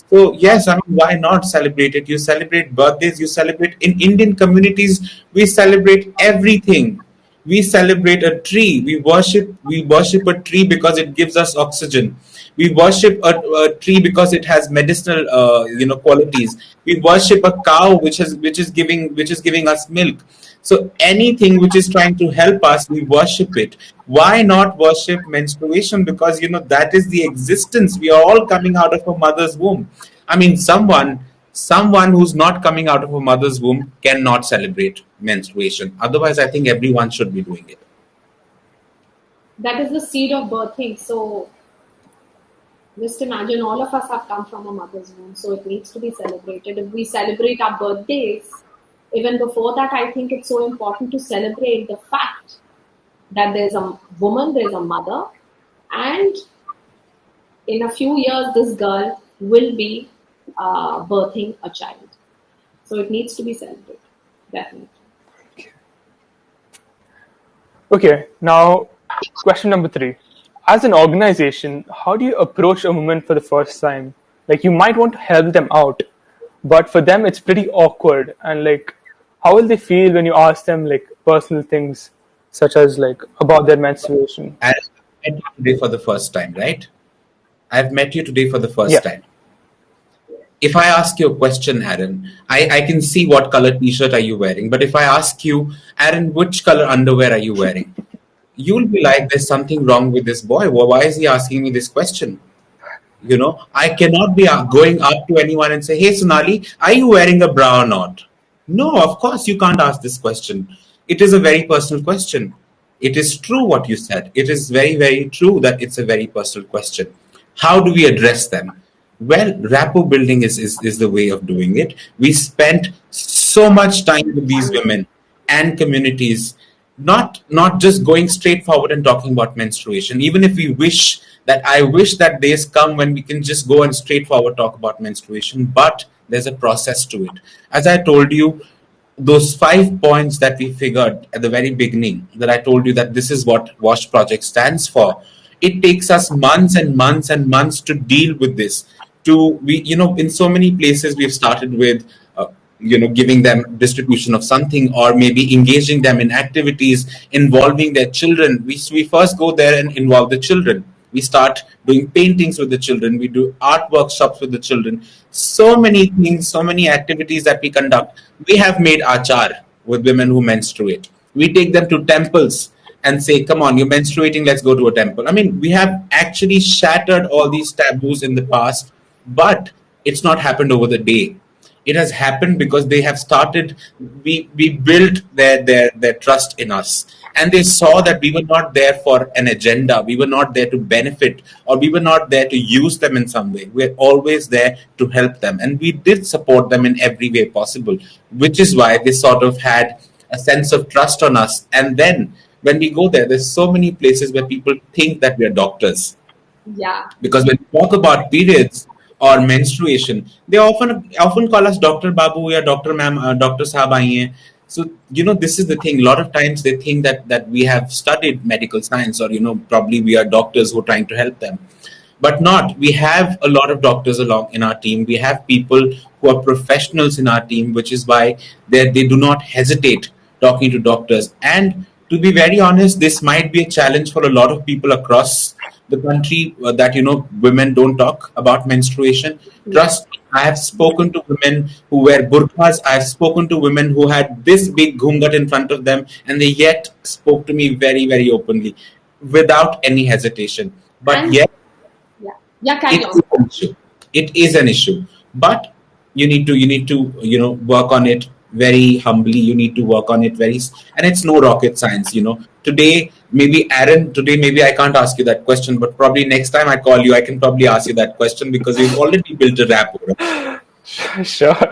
So yes, I mean, why not celebrate it? You celebrate birthdays, you celebrate in Indian communities, we celebrate everything. We celebrate a tree. We worship a tree because it gives us oxygen. We worship a tree because it has medicinal qualities. We worship a cow which is giving us milk. So anything which is trying to help us, we worship it. Why not worship menstruation? Because that is the existence. We are all coming out of a mother's womb. I mean, someone who's not coming out of a mother's womb cannot celebrate menstruation. Otherwise, I think everyone should be doing it. That is the seed of birthing. So just imagine all of us have come from a mother's womb, so it needs to be celebrated. If we celebrate our birthdays, even before that, I think it's so important to celebrate the fact that there's a woman, there's a mother, and in a few years, this girl will be birthing a child. So it needs to be celebrated, definitely. Okay, now question number 3. As an organization, how do you approach a woman for the first time? Like, you might want to help them out, but for them it's pretty awkward. And like, how will they feel when you ask them like personal things such as like about their menstruation? And I've met you today for the first time, right? I've met you today for the first Yeah. time. If I ask you a question, Aaron, I can see what color t-shirt are you wearing. But if I ask you, Aaron, which color underwear are you wearing? You'll be like, there's something wrong with this boy. Well, why is he asking me this question? I cannot be going up to anyone and say, hey, Sonali, are you wearing a bra or not? No, of course you can't ask this question. It is a very personal question. It is true what you said. It is very true that it's a very personal question. How do we address them? Well, rapport building is the way of doing it. We spent so much time with these women and communities, not just going straight forward and talking about menstruation. Even if I wish that days come when we can just go and straightforward talk about menstruation, but there's a process to it. As I told you, those 5 points that we figured at the very beginning, that I told you that this is what WASH project stands for. It takes us months and months and months to deal with this. In so many places we've started with giving them distribution of something, or maybe engaging them in activities involving their children. We first go there and involve the children. We start doing paintings with the children. We do art workshops with the children. So many things, so many activities that we conduct. We have made achar with women who menstruate. We take them to temples and say, come on, you're menstruating, let's go to a temple. I mean, we have actually shattered all these taboos in the past, but it's not happened over the day. It has happened because they have started, we built their trust in us. And they saw that we were not there for an agenda. We were not there to benefit, or we were not there to use them in some way. We're always there to help them. And we did support them in every way possible, which is why they sort of had a sense of trust on us. And then when we go there's so many places where people think that we are doctors. Yeah. Because when we talk about periods or menstruation, they often call us Dr. Babu or Dr. Ma'am, Dr. Sahab aayi hai. So, this is the thing. A lot of times they think that we have studied medical science, or, probably we are doctors who are trying to help them. But not. We have a lot of doctors along in our team. We have people who are professionals in our team, which is why they do not hesitate talking to doctors. And to be very honest, this might be a challenge for a lot of people across the country, that women don't talk about menstruation. Trust me, I have spoken to women who wear burqas. I have spoken to women who had this big ghungat in front of them, and they yet spoke to me very openly, without any hesitation. But And yet, carry it on. is an issue. It is an issue, but you need to work on it. very humbly. You need to work on it and it's no rocket science. Today maybe Aaron, today maybe I can't ask you that question, but probably next time I call you, I can probably ask you that question because we've already built a rapport. Sure.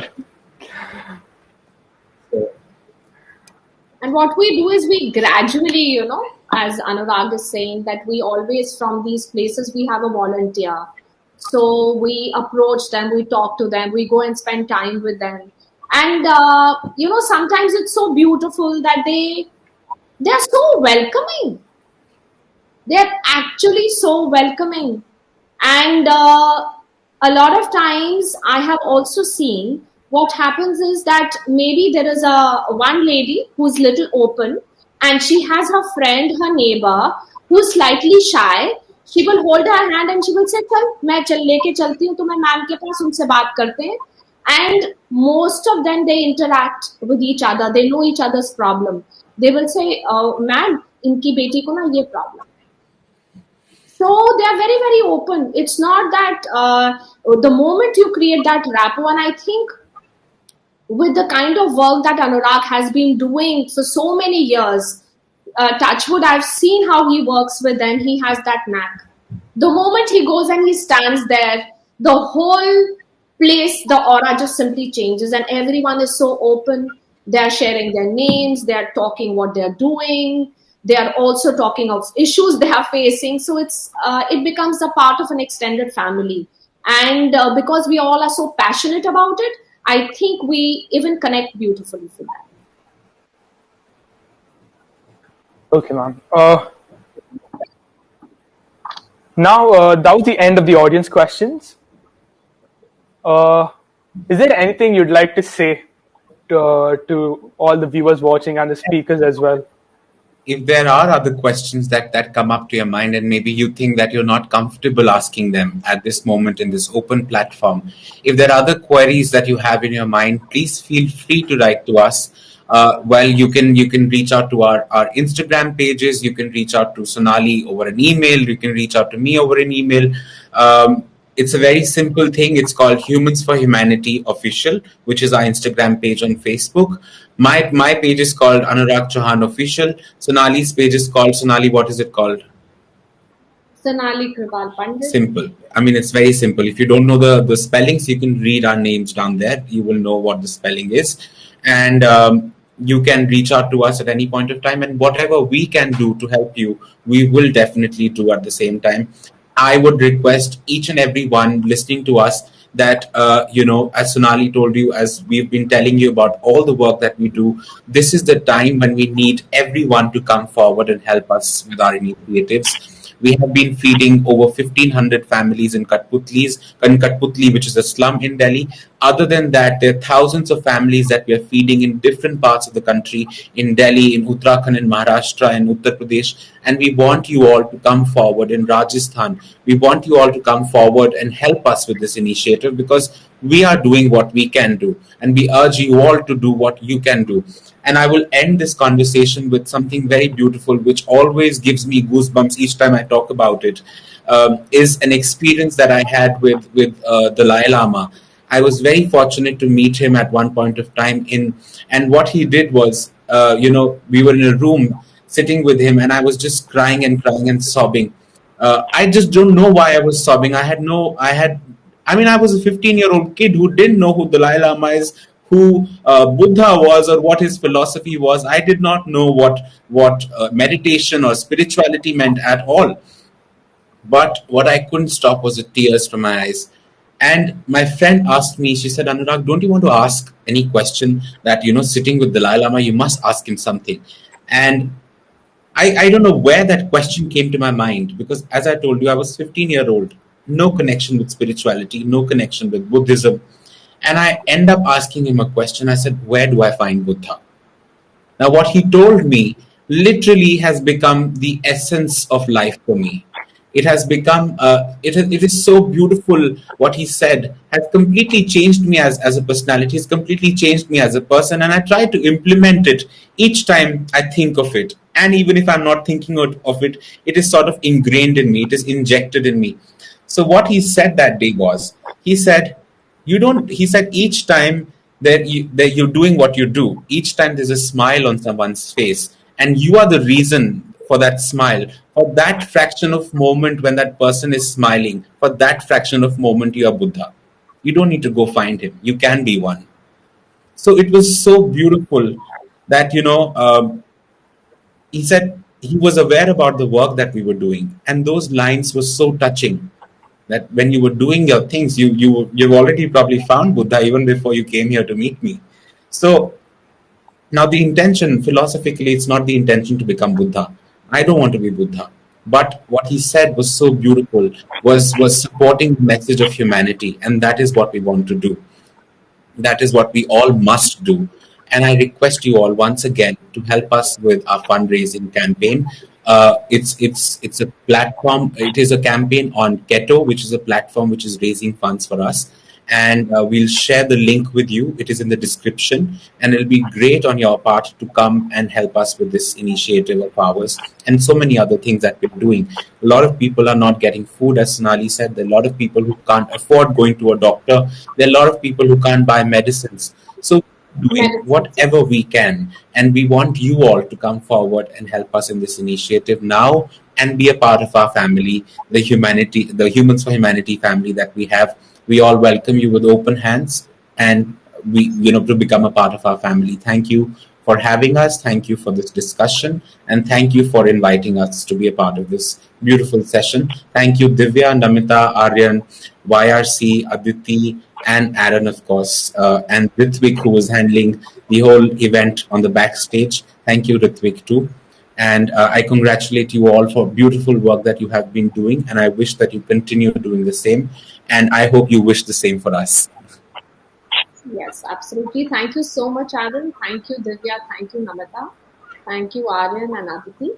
And what we do is we gradually, as Anurag is saying, that we always from these places, we have a volunteer. So we approach them, we talk to them, we go and spend time with them. And, sometimes it's so beautiful that they're so welcoming. They're actually so welcoming. And a lot of times I have also seen what happens is that maybe there is one lady who's little open and she has her friend, her neighbor, who's slightly shy. She will hold her hand and she will say, "Chal, मैं लेके चलती हूँ तुम्हें ma'am के पास, उनसे बात करते हैं." And most of them, they interact with each other. They know each other's problem. They will say, "Ma'am, इनकी बेटी को ना ये problem." So they are very, very open. It's not that the moment you create that rapport, and I think with the kind of work that Anurag has been doing for so many years, Touchwood, I've seen how he works with them. He has that knack. The moment he goes and he stands there, the whole place, the aura just simply changes, and everyone is so open. They're sharing their names, they're talking what they're doing. They are also talking of issues they are facing. So it becomes a part of an extended family. And because we all are so passionate about it, I think we even connect beautifully for that. Okay, ma'am. Now, that was the end of the audience questions. Is there anything you'd like to say to all the viewers watching and the speakers as well? If there are other questions that come up to your mind and maybe you think that you're not comfortable asking them at this moment in this open platform, if there are other queries that you have in your mind, please feel free to write to us. You can reach out to our Instagram pages, you can reach out to Sonali over an email, you can reach out to me over an email. It's a very simple thing. It's called Humans for Humanity Official, which is our Instagram page on Facebook. My page is called Anurag Chauhan Official. Sonali's page is called Sonali. What is it called? Sonali Pandit. Simple. I mean, it's very simple. If you don't know the spellings, you can read our names down there. You will know what the spelling is. And you can reach out to us at any point of time. And whatever we can do to help you, we will definitely do at the same time. I would request each and every one listening to us that, as Sonali told you, as we've been telling you about all the work that we do, this is the time when we need everyone to come forward and help us with our initiatives. We have been feeding over 1,500 families in Katputli, which is a slum in Delhi. Other than that, there are thousands of families that we are feeding in different parts of the country, in Delhi, in Uttarakhand, in Maharashtra, in Uttar Pradesh. And we want you all to come forward in Rajasthan. We want you all to come forward and help us with this initiative because we are doing what we can do. And we urge you all to do what you can do. And I will end this conversation with something very beautiful, which always gives me goosebumps each time I talk about it, is an experience that I had with Dalai Lama. I was very fortunate to meet him at one point of time and what he did was, we were in a room sitting with him and I was just crying and sobbing. I just don't know why I was sobbing. I was a 15-year-old kid who didn't know who Dalai Lama is, who Buddha was, or what his philosophy was. I did not know what meditation or spirituality meant at all. But what I couldn't stop was the tears from my eyes. And my friend asked me, she said, "Anurag, don't you want to ask any question that, sitting with Dalai Lama, you must ask him something." And I don't know where that question came to my mind because, as I told you, I was 15-year-old, no connection with spirituality, no connection with Buddhism. And I end up asking him a question. I said, "Where do I find Buddha?" Now, what he told me literally has become the essence of life for me. It has become, it is so beautiful. What he said has completely changed me as a personality. It's completely changed me as a person. And I try to implement it each time I think of it. And even if I'm not thinking of it, it is sort of ingrained in me. It is injected in me. So what he said that day was, he said, each time you're doing what you do. Each time there's a smile on someone's face, and you are the reason for that smile. For that fraction of moment when that person is smiling, for that fraction of moment, you are Buddha. You don't need to go find him. You can be one. So it was so beautiful that, he said he was aware about the work that we were doing. And those lines were so touching that when you were doing your things, you've already probably found Buddha even before you came here to meet me. So now the intention, philosophically, it's not the intention to become Buddha. I don't want to be Buddha. But what he said was so beautiful, was supporting the message of humanity. And that is what we want to do. That is what we all must do. And I request you all once again to help us with our fundraising campaign. It's a platform. It is a campaign on Keto, which is a platform which is raising funds for us. And we'll share the link with you. It is in the description, and it'll be great on your part to come and help us with this initiative of ours and so many other things that we're doing. A lot of people are not getting food, as Sonali said. There are a lot of people who can't afford going to a doctor. There are a lot of people who can't buy medicines. So doing whatever we can, and we want you all to come forward and help us in this initiative now and be a part of our family, the Humans for Humanity family that we have. We all welcome you with open hands, and to become a part of our family. Thank you for having us. Thank you for this discussion, and thank you for inviting us to be a part of this beautiful session. Thank you, Divya, Namita, Aryan, YRC, Aditi, and Aaron, of course, and Ritvik, who was handling the whole event on the backstage. Thank you, Ritvik, too. And I congratulate you all for beautiful work that you have been doing, and I wish that you continue doing the same. And I hope you wish the same for us. Yes, absolutely. Thank you so much, Aaron. Thank you, Divya. Thank you, Namita. Thank you, Aryan and Aditi.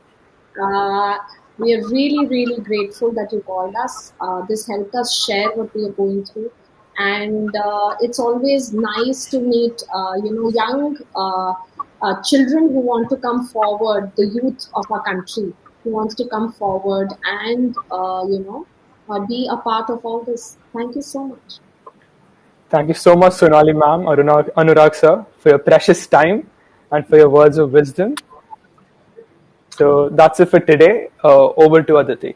We are really, really grateful that you called us. This helped us share what we are going through. And it's always nice to meet, young children who want to come forward, the youth of our country who wants to come forward and, be a part of all this. Thank you so much. Thank you so much, Sonali ma'am, Anurag sir, for your precious time and for your words of wisdom. So that's it for today. Over to Aditi.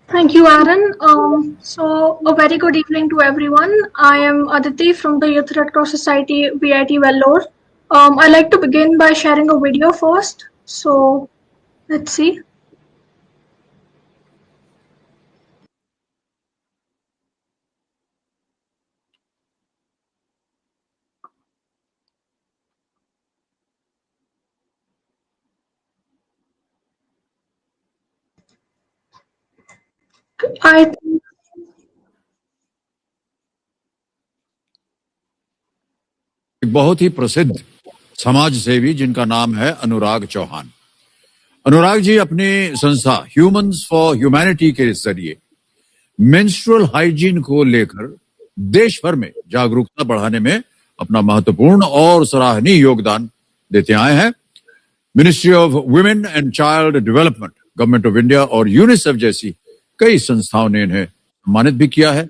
Thank you, Aaron. So a very good evening to everyone. I am Aditi from the Youth Red Cross Society VIT Vellore. I'd like to begin by sharing a video first. So let's see. I think एक बहुत ही प्रसिद्ध समाज सेवी जिनका नाम है अनुराग चौहान। अनुराग जी अपनी संस्था ह्यूमंस फॉर ह्यूमैनिटी के जरिए मेंस्ट्रुअल हाइजीन को लेकर देश भर में जागरूकता बढ़ाने में अपना महत्वपूर्ण और सराहनीय योगदान देते आए हैं। Ministry of women and child development, government of India और यूनिसेफ जैसी कई संस्थाओं ने इन्हें सम्मानित भी किया है।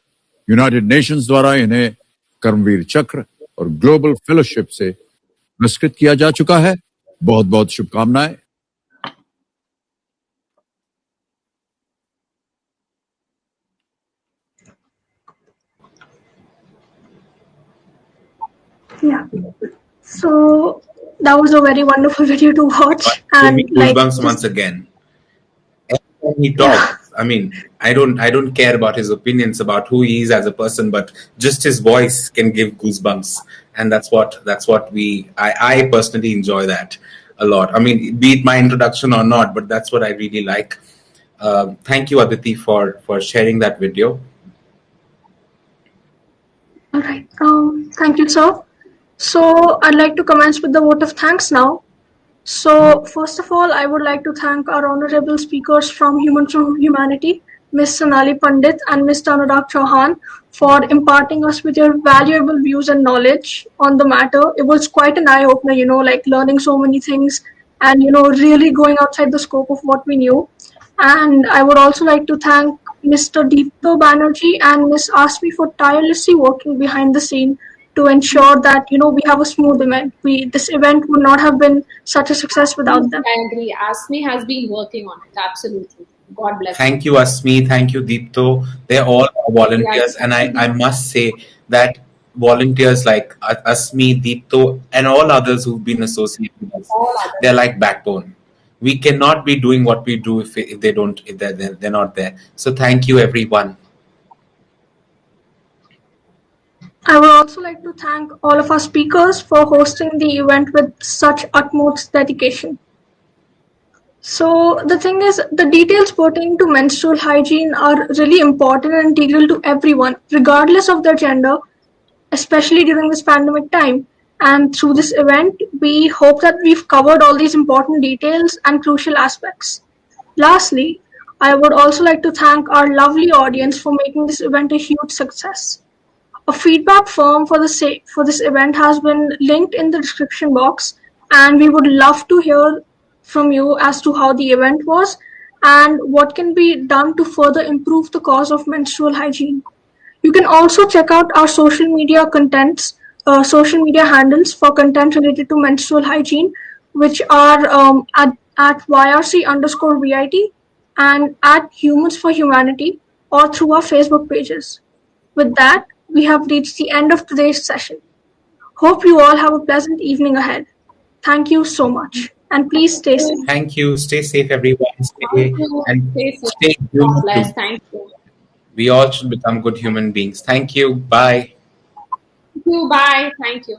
यूनाइटेड नेशंस द्वारा इन्हें कर्मवीर चक्र और ग्लोबल फेलोशिप से पुरस्कृत किया जा चुका है। बहुत बहुत शुभकामनाएं। Yeah. So that was a very wonderful video to watch. And goosebumps once again. Every time he talks, I mean, I don't care about his opinions about who he is as a person, but just his voice can give goosebumps, and that's what I personally enjoy that a lot. I mean, be it my introduction or not, but that's what I really like. Thank you, Aditi, for sharing that video. All right. Thank you, sir. So I'd like to commence with the vote of thanks now. So first of all, I would like to thank our honorable speakers from Humans for Humanity, Ms Sonali Pandit and Mr Anurag Chauhan, for imparting us with your valuable views and knowledge on the matter. It was quite an eye-opener, like learning so many things and, really going outside the scope of what we knew. And I would also like to thank Mr. Deepto Banerjee and Ms. Asmi for tirelessly working behind the scene to ensure that we have a smooth event. This event would not have been such a success without them. I agree. Asmi has been working on it. Absolutely. God bless. Thank you, Asmi. Thank you, Deepto. They're all volunteers, and I must say that volunteers like Asmi, Deepto, and all others who've been associated with us, they're like backbone. We cannot be doing what we do if they're not there. So thank you, everyone. I would also like to thank all of our speakers for hosting the event with such utmost dedication. So the thing is, the details pertaining to menstrual hygiene are really important and integral to everyone, regardless of their gender, especially during this pandemic time. And through this event, we hope that we've covered all these important details and crucial aspects. Lastly, I would also like to thank our lovely audience for making this event a huge success. A feedback form for this event has been linked in the description box, and we would love to hear from you as to how the event was and what can be done to further improve the cause of menstrual hygiene. You can also check out our social media handles for content related to menstrual hygiene, which are at YRC_VIT and at humansforhumanity, or through our Facebook pages. With that, we have reached the end of today's session. Hope you all have a pleasant evening ahead. Thank you so much. And please stay safe. Thank you. Stay safe, everyone. Stay human. God bless. Thank you. We all should become good human beings. Thank you. Bye. Thank you. Bye. Thank you.